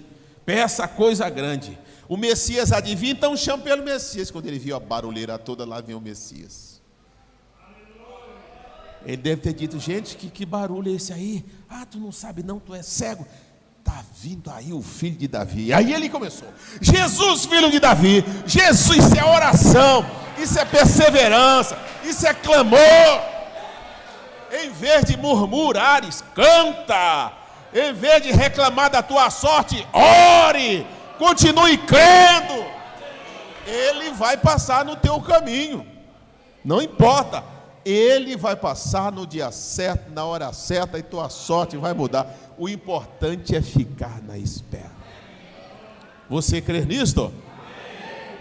Peça coisa grande. O Messias adivinha, então chama pelo Messias. Quando ele viu a barulheira toda, lá vem o Messias. Ele deve ter dito: gente, que barulho é esse aí? Tu não sabe não, tu é cego. Está vindo aí o filho de Davi. Aí ele começou: Jesus, filho de Davi. Jesus, isso é oração, isso é perseverança, isso é clamor. Em vez de murmurares, canta. Em vez de reclamar da tua sorte, ore. Continue crendo. Ele vai passar no teu caminho. Não importa. Ele vai passar no dia certo, na hora certa, e tua sorte vai mudar. O importante é ficar na espera. Você crê nisto?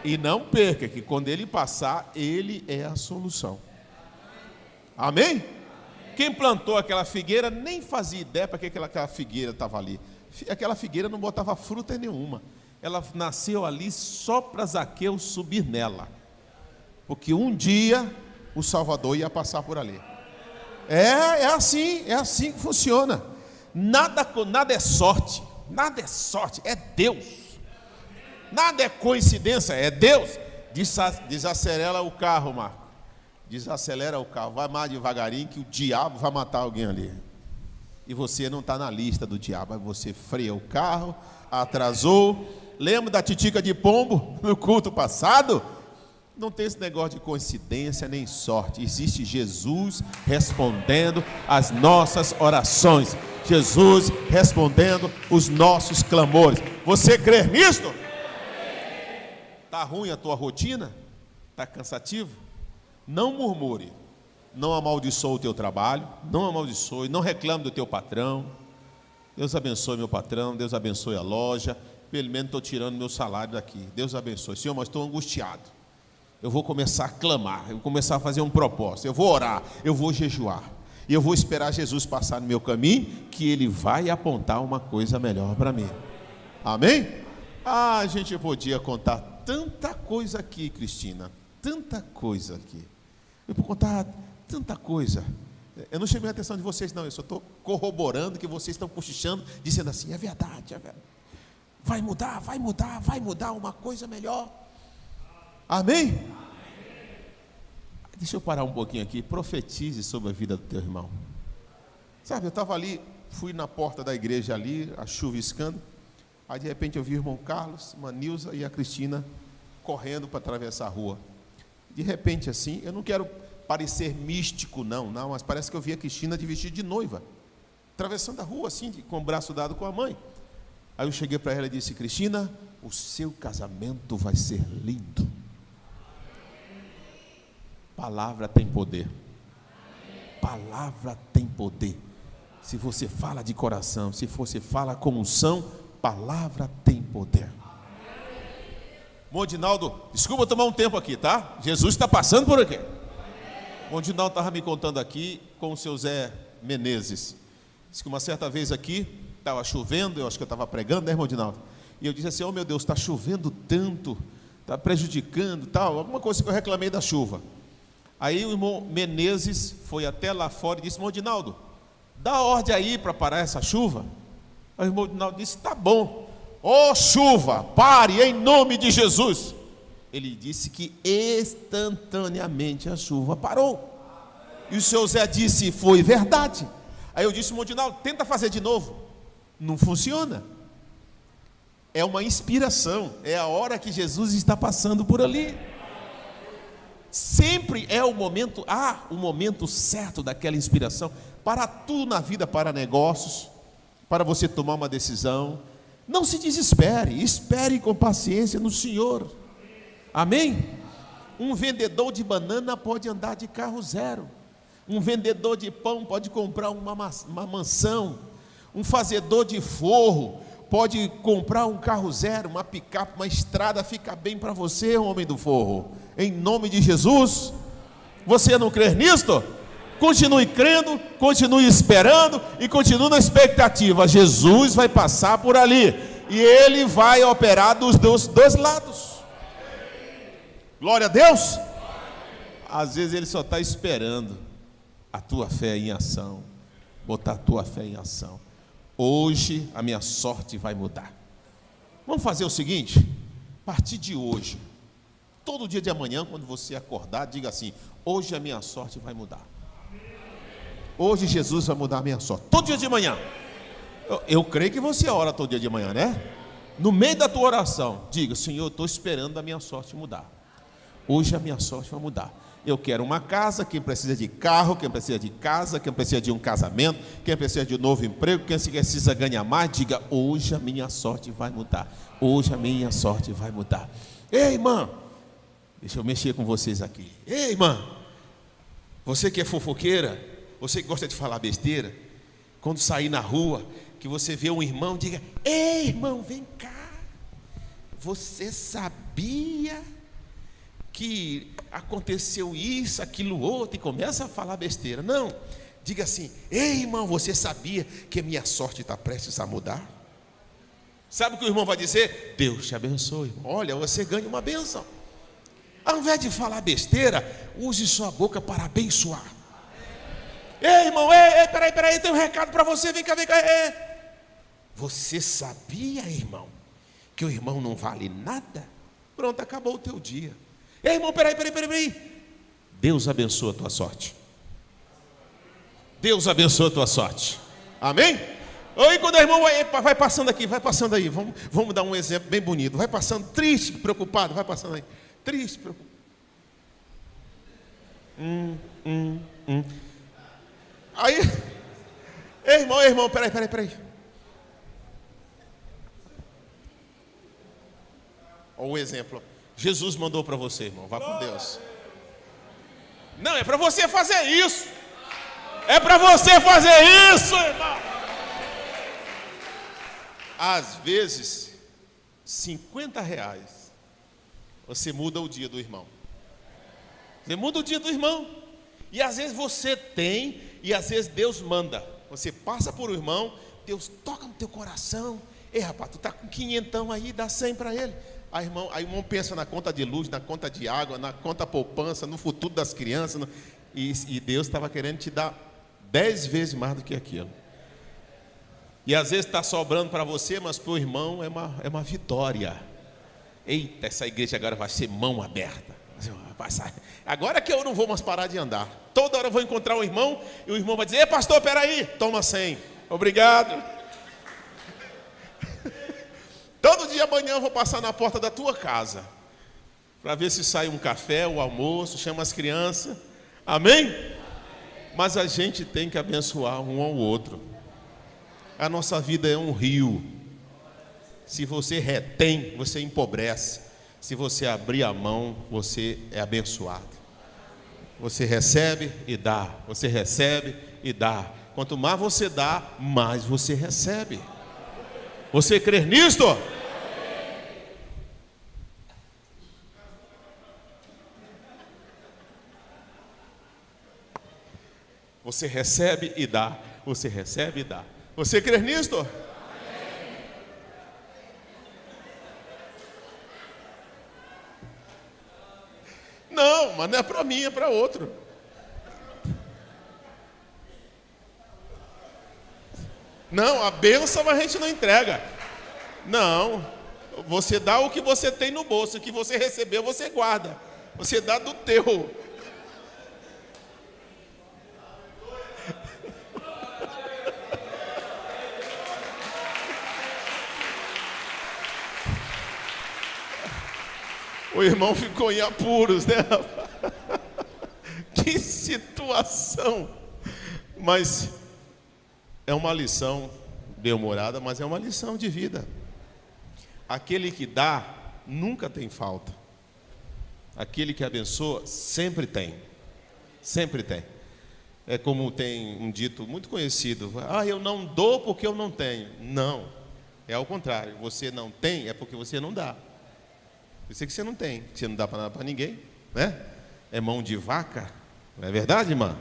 E não perca que quando ele passar, ele é a solução. Amém? Quem plantou aquela figueira nem fazia ideia para que aquela figueira estava ali. Aquela figueira não botava fruta nenhuma. Ela nasceu ali só para Zaqueu subir nela. Porque um dia o Salvador ia passar por ali. É assim que funciona. Nada é sorte. Nada é sorte, é Deus. Nada é coincidência, é Deus. Desacelera o carro, Marco. desacelera o carro, vai mais devagarinho que o diabo vai matar alguém ali. E você não está na lista do diabo, aí você freia o carro, atrasou. Lembra da titica de pombo no culto passado? Não tem esse negócio de coincidência nem sorte. Existe Jesus respondendo às nossas orações. Jesus respondendo os nossos clamores. Você crê nisto? Está ruim a tua rotina? Está cansativo? Não murmure. Não amaldiçoe o teu trabalho. Não amaldiçoe. Não reclame do teu patrão. Deus abençoe meu patrão. Deus abençoe a loja. Pelo menos estou tirando meu salário daqui. Deus abençoe. Senhor, mas estou angustiado. Eu vou começar a clamar. Eu vou começar a fazer um propósito. Eu vou orar. Eu vou jejuar. E eu vou esperar Jesus passar no meu caminho, que Ele vai apontar uma coisa melhor para mim. Amém? A gente podia contar tanta coisa aqui, Cristina. Tanta coisa aqui. Eu vou contar tanta coisa. Eu não chamei a atenção de vocês, não. Eu só estou corroborando que vocês estão cochichando, dizendo assim, é verdade, é verdade. Vai mudar, vai mudar, vai mudar uma coisa melhor. Amém? Deixa eu parar um pouquinho aqui. Profetize sobre a vida do teu irmão. Sabe, eu estava ali, fui na porta da igreja ali, a chuviscando. Aí de repente eu vi o irmão Carlos, a Nilza e a Cristina correndo para atravessar a rua. De repente assim, eu não quero parecer místico não, mas parece que eu vi a Cristina de vestido de noiva, atravessando a rua assim, com o braço dado com a mãe. Aí eu cheguei para ela e disse, Cristina, o seu casamento vai ser lindo. Palavra tem poder. Palavra tem poder. Se você fala de coração, se você fala com unção, palavra tem poder. Mondinaldo, desculpa tomar um tempo aqui, tá? Jesus está passando por aqui. Mondinaldo estava me contando aqui com o seu Zé Menezes. Disse que uma certa vez aqui, estava chovendo, eu acho que eu estava pregando, né, Mondinaldo? E eu disse assim, oh meu Deus, está chovendo tanto, está prejudicando, tal, alguma coisa que eu reclamei da chuva. Aí o irmão Menezes foi até lá fora e disse, Mondinaldo, dá ordem aí para parar essa chuva. Aí o irmão Mondinaldo disse, tá bom. Ó chuva, pare em nome de Jesus. Ele disse que instantaneamente a chuva parou. E o seu Zé disse, foi verdade. Aí eu disse, Mondinaldo, tenta fazer de novo. Não funciona. É uma inspiração, é a hora que Jesus está passando por ali. Sempre é o momento, o momento certo daquela inspiração, para tudo na vida, para negócios, para você tomar uma decisão. Não se desespere, espere com paciência no Senhor. Amém? Um vendedor de banana pode andar de carro zero. Um vendedor de pão pode comprar uma mansão. Um fazedor de forro pode comprar um carro zero, uma picape, uma estrada, fica bem para você, homem do forro. Em nome de Jesus. Você não crê nisto? Continue crendo, continue esperando e continue na expectativa. Jesus vai passar por ali e Ele vai operar dos dois lados. Glória a Deus. Às vezes Ele só está esperando a tua fé em ação, botar a tua fé em ação. Hoje a minha sorte vai mudar. Vamos fazer o seguinte, a partir de hoje, todo dia de amanhã, quando você acordar, diga assim, hoje a minha sorte vai mudar. Hoje Jesus vai mudar a minha sorte, todo dia de manhã. Eu creio que você ora todo dia de manhã, né? No meio da tua oração, diga, Senhor, eu estou esperando a minha sorte mudar. Hoje a minha sorte vai mudar. Eu quero uma casa, quem precisa de carro, quem precisa de casa, quem precisa de um casamento, quem precisa de um novo emprego, quem precisa ganhar mais, diga, hoje a minha sorte vai mudar. Hoje a minha sorte vai mudar. Ei, irmã, deixa eu mexer com vocês aqui. Ei, irmã, você que é fofoqueira, você que gosta de falar besteira, quando sair na rua, que você vê um irmão, diga, ei, irmão, vem cá, você sabia que aconteceu isso, aquilo outro, e começa a falar besteira. Não, diga assim, ei, irmão, você sabia que a minha sorte está prestes a mudar? Sabe o que o irmão vai dizer? Deus te abençoe. Olha, você ganha uma bênção. Ao invés de falar besteira, use sua boca para abençoar. Ei, irmão, peraí, tem um recado para você, vem cá. Você sabia, irmão, que o irmão não vale nada? Pronto, acabou o teu dia. Ei, irmão, peraí. Deus abençoa a tua sorte. Deus abençoa a tua sorte. Amém? Oi, quando o irmão vai passando aqui, vai passando aí. Vamos dar um exemplo bem bonito. Vai passando triste, preocupado, vai passando aí. Triste, preocupado. Aí, irmão, peraí. Olha o exemplo. Jesus mandou para você, irmão. Vá com Deus. Não, é para você fazer isso. É para você fazer isso, irmão. Às vezes, R$50, você muda o dia do irmão. Você muda o dia do irmão. E às vezes você tem, e às vezes Deus manda. Você passa por um irmão, Deus toca no teu coração. Ei, rapaz, tu tá com 500 aí, dá 100 para ele. Aí o irmão pensa na conta de luz, na conta de água, na conta poupança, no futuro das crianças. E Deus estava querendo te dar 10 vezes mais do que aquilo. E às vezes está sobrando para você, mas para o irmão é uma vitória. Eita, essa igreja agora vai ser mão aberta. Agora que eu não vou mais parar de andar. Toda hora eu vou encontrar um irmão e o irmão vai dizer: ei, pastor, peraí, toma 100. Obrigado. Todo dia amanhã eu vou passar na porta da tua casa para ver se sai um café, o almoço, chama as crianças. Amém? Mas a gente tem que abençoar um ao outro. A nossa vida é um rio. Se você retém, você empobrece. Se você abrir a mão, você é abençoado. Você recebe e dá. Você recebe e dá. Quanto mais você dá, mais você recebe. Você crê nisto? Você recebe e dá. Você recebe e dá. Você crê nisto? Não, mas não é para mim, é para outro. Não, a bênção a gente não entrega. Não, você dá o que você tem no bolso, o que você recebeu você guarda. Você dá do teu. O irmão ficou em apuros, né? Que situação! Mas é uma lição bem-humorada, mas é uma lição de vida. Aquele que dá, nunca tem falta. Aquele que abençoa, sempre tem. Sempre tem. É como tem um dito muito conhecido: ah, eu não dou porque eu não tenho. Não, é ao contrário. Você não tem, é porque você não dá. Eu sei que você não tem, que você não dá para nada para ninguém, né? É mão de vaca, não é verdade, irmã?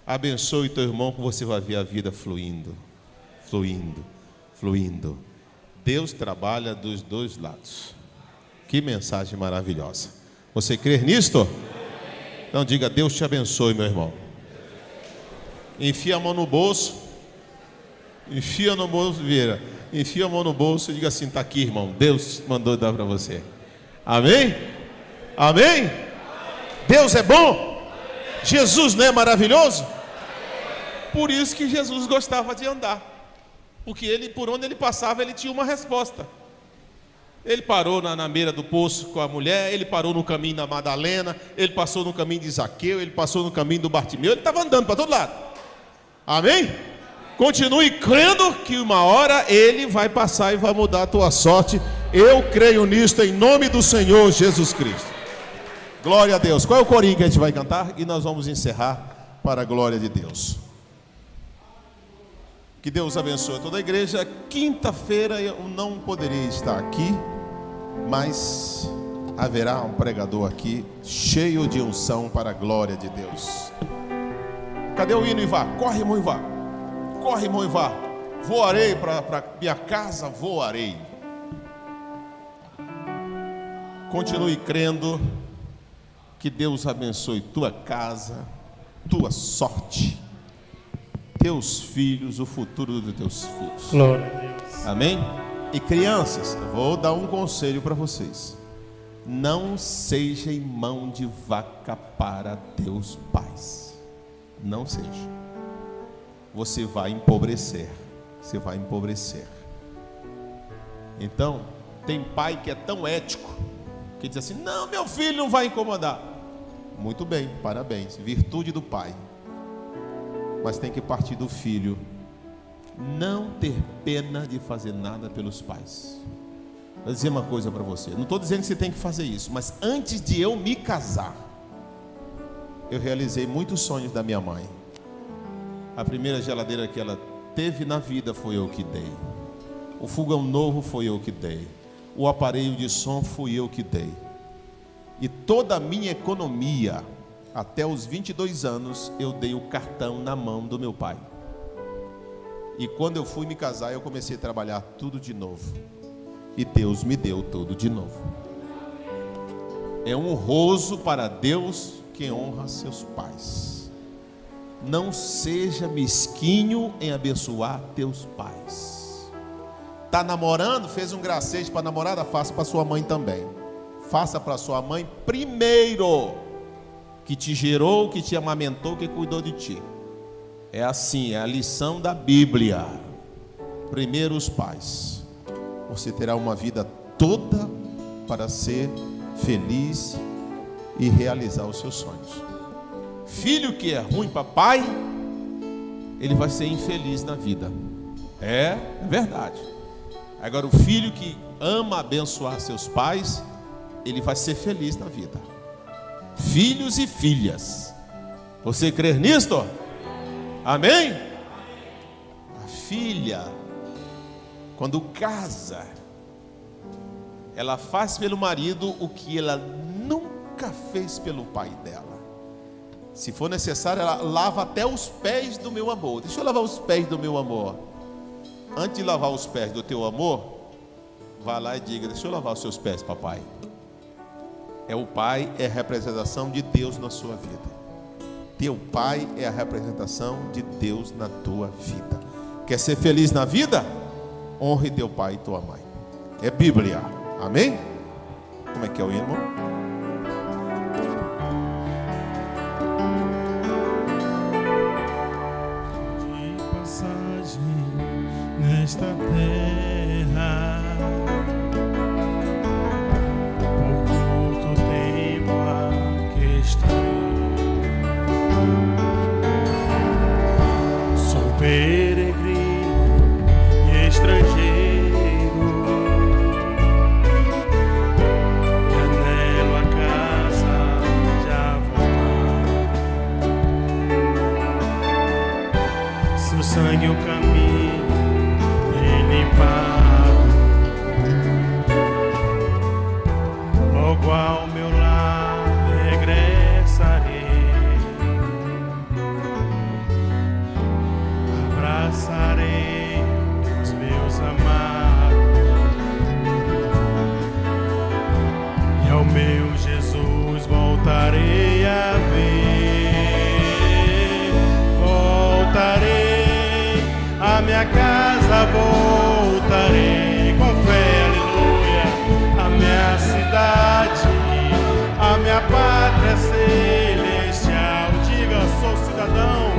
Abençoe teu irmão que você vai ver a vida fluindo, fluindo, fluindo. Deus trabalha dos dois lados. Que mensagem maravilhosa. Você crê nisto? Então diga: Deus te abençoe, meu irmão. Enfia a mão no bolso. Enfia no bolso, vira. Enfia a mão no bolso e diga assim: está aqui, irmão. Deus mandou dar para você. Amém? Amém? Deus é bom? Jesus não é maravilhoso? Por isso que Jesus gostava de andar. Porque ele, por onde ele passava, ele tinha uma resposta. Ele parou na beira do poço com a mulher, ele parou no caminho da Madalena, ele passou no caminho de Zaqueu, ele passou no caminho do Bartimeu, ele estava andando para todo lado. Amém? Continue crendo que uma hora ele vai passar e vai mudar a tua sorte. Eu creio nisto em nome do Senhor Jesus Cristo. Glória a Deus. Qual é o corinho que a gente vai cantar? E nós vamos encerrar para a glória de Deus. Que Deus abençoe toda a igreja. Quinta-feira eu não poderia estar aqui, mas haverá um pregador aqui cheio de unção para a glória de Deus. Cadê o hino, Ivá? Corre, irmão Ivá. Corre, irmão Ivá. Voarei para minha casa, voarei. Continue crendo que Deus abençoe tua casa, tua sorte, teus filhos, o futuro dos teus filhos. Glória a Deus. Amém? E crianças, eu vou dar um conselho para vocês. não seja mão de vaca para teus pais. Não seja. Você vai empobrecer. Você vai empobrecer. Então, tem pai que é tão ético que diz assim: não, meu filho não vai incomodar. Muito bem, parabéns, virtude do pai. Mas tem que partir do filho. Não ter pena de fazer nada pelos pais. Vou dizer uma coisa para você. Não estou dizendo que você tem que fazer isso, mas antes de eu me casar, eu realizei muitos sonhos da minha mãe. A primeira geladeira que ela teve na vida foi eu que dei. O fogão novo foi eu que dei. O aparelho de som fui eu que dei. E toda a minha economia, até os 22 anos, eu dei o cartão na mão do meu pai. E quando eu fui me casar, eu comecei a trabalhar tudo de novo. E Deus me deu tudo de novo. É honroso para Deus quem honra seus pais. Não seja mesquinho em abençoar teus pais. Está namorando? Fez um gracejo para a namorada? Faça para sua mãe também. Faça para sua mãe primeiro, que te gerou, que te amamentou, que cuidou de ti. É assim, é a lição da Bíblia. Primeiro os pais. Você terá uma vida toda para ser feliz e realizar os seus sonhos. Filho que é ruim para pai, ele vai ser infeliz na vida. É verdade. Agora o filho que ama abençoar seus pais, ele vai ser feliz na vida. Filhos e filhas, você crê nisto? Amém? A filha, quando casa, ela faz pelo marido o que ela nunca fez pelo pai dela. Se for necessário, ela lava até os pés do meu amor. Deixa eu lavar os pés do meu amor. Antes de lavar os pés do teu amor, vá lá e diga: deixa eu lavar os seus pés, papai. O pai é a representação de Deus na sua vida. Teu pai é a representação de Deus na tua vida. Quer ser feliz na vida? Honre teu pai e tua mãe. É Bíblia. Amém? Como é que é o irmão? De passagem nesta terra, por curto tempo aqui estarei. Sou peregrino e estrangeiro, e anelo a casa já voltar. Seu sangue o caminho bem limpado, logo ao meu lar regressarei. Abraçarei os meus amados e ao meu Jesus voltarei a ver. Voltarei à minha casa, voltarei com fé, aleluia. A minha cidade, a minha pátria celestial. Diga: sou cidadão.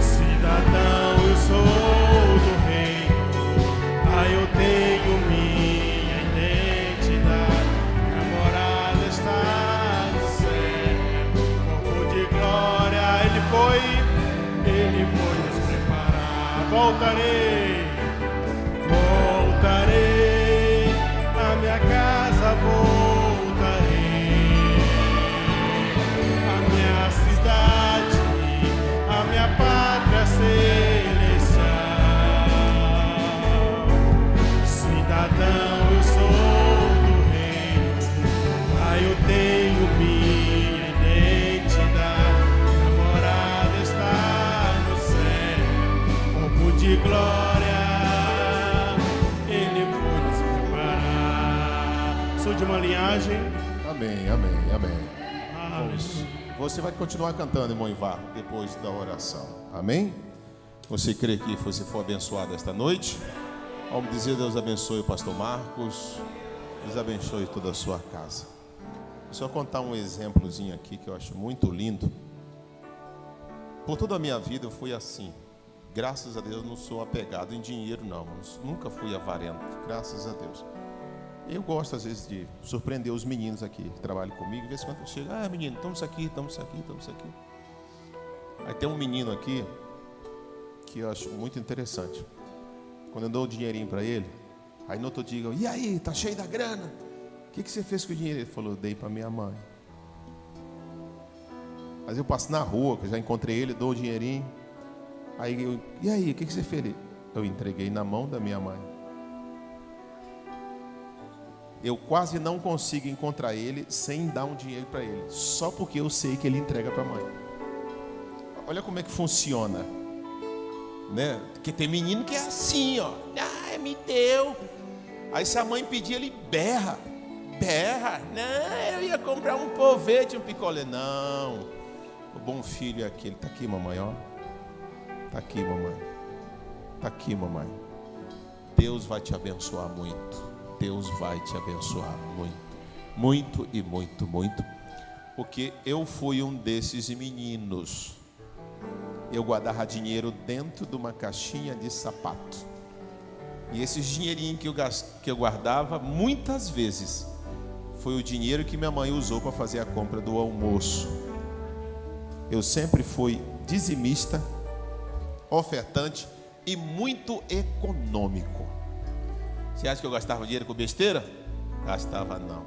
Cidadão, eu sou do reino. Eu tenho minha identidade. Minha morada está no céu. Corpo de glória, Ele foi nos preparar. Voltarei, voltarei à minha casa, voltarei à minha cidade, a minha pátria celestial. Cidadão, eu sou do reino. Eu tenho minha identidade. Minha morada está no céu. Corpo de glória, Ele foi nos preparar. Sou de uma linhagem. Amém, amém, amém. Aleluia. Você vai continuar cantando, irmão Ivar, depois da oração. Amém? Você crê que você foi abençoado esta noite? Vamos dizer: Deus abençoe o pastor Marcos. Deus abençoe toda a sua casa. Vou só contar um exemplozinho aqui que eu acho muito lindo. Por toda a minha vida eu fui assim. Graças a Deus eu não sou apegado em dinheiro, não. Eu nunca fui avarento, graças a Deus. Eu gosto às vezes de surpreender os meninos aqui que trabalham comigo. De vez em quando eu chego, menino, estamos aqui. Aí tem um menino aqui que eu acho muito interessante. Quando eu dou o dinheirinho para ele, aí no outro dia eu digo, e aí, tá cheio da grana? O que você fez com o dinheiro? Ele falou, dei para minha mãe. Mas eu passo na rua, que eu já encontrei ele, dou o dinheirinho. Aí eu, e aí, o que você fez? Eu entreguei na mão da minha mãe. Eu quase não consigo encontrar ele sem dar um dinheiro para ele, só porque eu sei que ele entrega para a mãe. Olha como é que funciona, né? Porque tem menino que é assim, ó, me deu. Aí se a mãe pedir, ele berra. Não, eu ia comprar um povete, um picolé. Não, o bom filho é aquele. Tá aqui, mamãe, ó. Tá aqui, mamãe. Tá aqui, mamãe. Deus vai te abençoar muito. Deus vai te abençoar muito. Muito e muito, muito. Porque eu fui um desses meninos. Eu guardava dinheiro dentro de uma caixinha de sapato. E esses dinheirinhos que eu guardava, muitas vezes, foi o dinheiro que minha mãe usou para fazer a compra do almoço. Eu sempre fui dizimista, ofertante e muito econômico. Você acha que eu gastava dinheiro com besteira? Gastava não.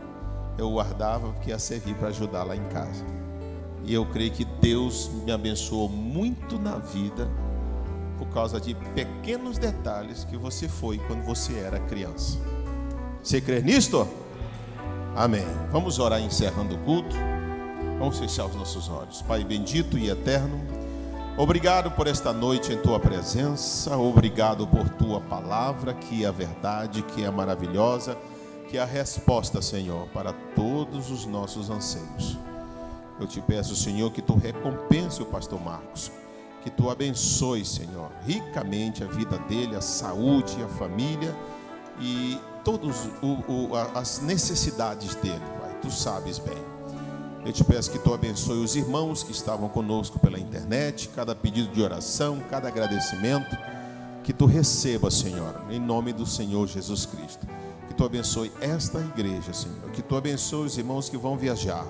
Eu guardava porque ia servir para ajudar lá em casa. E eu creio que Deus me abençoou muito na vida por causa de pequenos detalhes que você foi quando você era criança. Você crê nisto? Amém. Vamos orar encerrando o culto. Vamos fechar os nossos olhos. Pai bendito e eterno, obrigado por esta noite em Tua presença. Obrigado por Tua palavra, que é a verdade, que é maravilhosa, que é a resposta, Senhor, para todos os nossos anseios. Eu te peço, Senhor, que Tu recompense o pastor Marcos, que Tu abençoe, Senhor, ricamente a vida dele, a saúde, a família e todas as necessidades dele, Pai. Tu sabes bem. Eu te peço que Tu abençoe os irmãos que estavam conosco pela internet, cada pedido de oração, cada agradecimento, que Tu receba, Senhor, em nome do Senhor Jesus Cristo. Que Tu abençoe esta igreja, Senhor, que Tu abençoe os irmãos que vão viajar,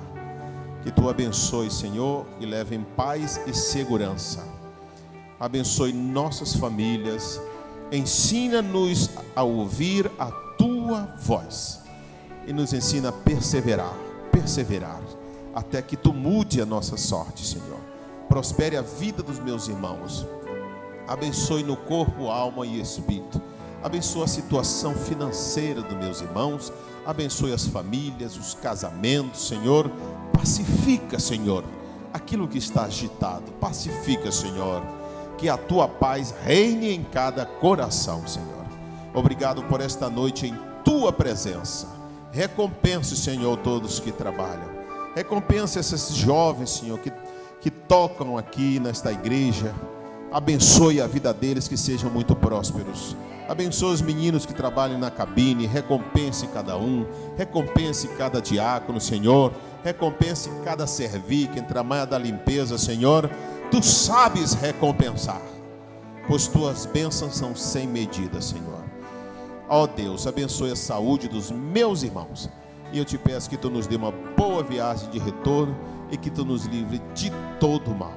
que Tu abençoe, Senhor, e leve em paz e segurança. Abençoe nossas famílias, ensina-nos a ouvir a Tua voz e nos ensina a perseverar, até que Tu mude a nossa sorte, Senhor. Prospere a vida dos meus irmãos. Abençoe no corpo, alma e espírito. Abençoe a situação financeira dos meus irmãos. Abençoe as famílias, os casamentos, Senhor. Pacifica, Senhor, aquilo que está agitado. Pacifica, Senhor. Que a Tua paz reine em cada coração, Senhor. Obrigado por esta noite em Tua presença. Recompense, Senhor, todos que trabalham. Recompense esses jovens, Senhor, que tocam aqui nesta igreja. Abençoe a vida deles, que sejam muito prósperos. Abençoe os meninos que trabalham na cabine. Recompense cada um. Recompense cada diácono, Senhor. Recompense cada serviço, entre a manha da limpeza, Senhor. Tu sabes recompensar, pois Tuas bênçãos são sem medida, Senhor. Ó Deus, abençoe a saúde dos meus irmãos. E eu te peço que Tu nos dê uma boa viagem de retorno e que Tu nos livre de todo mal.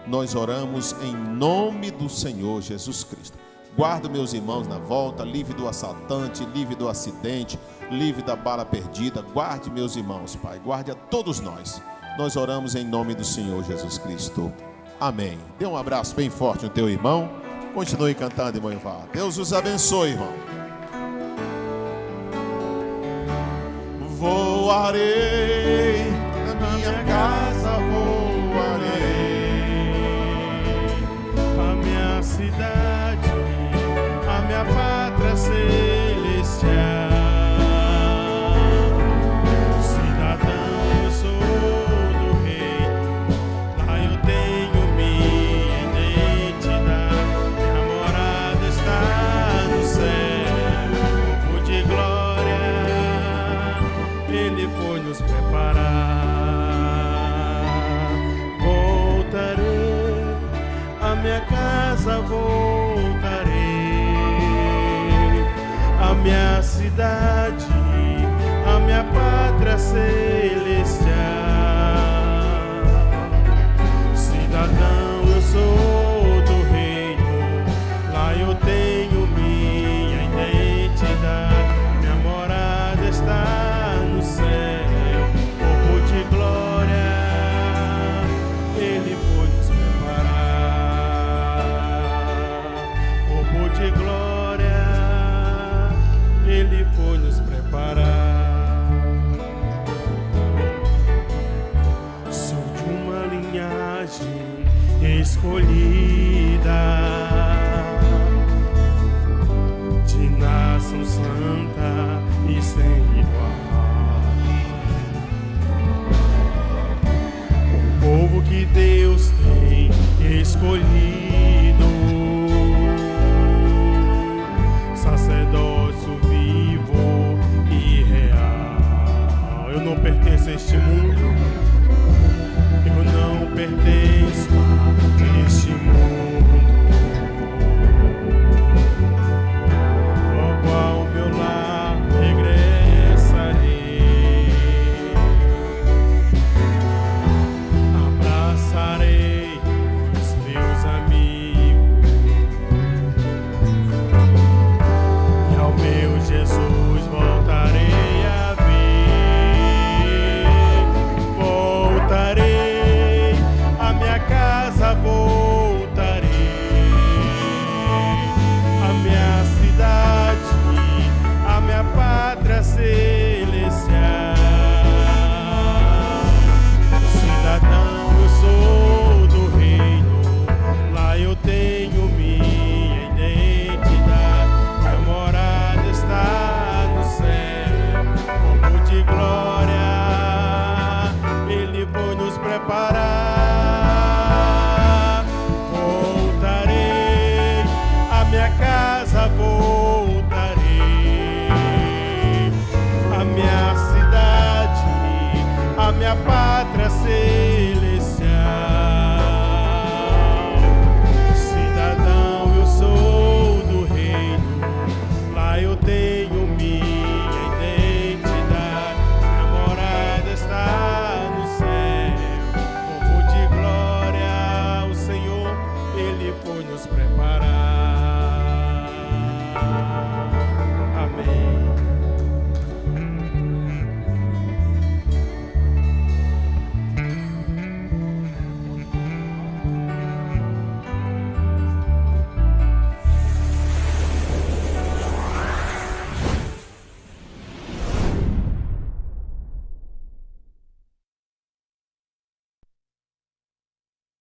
Nós oramos em nome do Senhor Jesus Cristo. Guarda meus irmãos na volta, livre do assaltante, livre do acidente, livre da bala perdida. Guarde meus irmãos, Pai, guarde a todos nós. Nós oramos em nome do Senhor Jesus Cristo. Amém. Dê um abraço bem forte no teu irmão. Continue cantando, irmão Ivar. Deus os abençoe, irmão. Voarei na minha casa, voarei a minha cidade, a minha pátria celestial. Cidadão eu sou do reino, lá eu tenho minha identidade. Minha morada está no céu, corpo de glória. minha cidade, a minha pátria celestial. Cidadão, eu sou do reino, lá eu tenho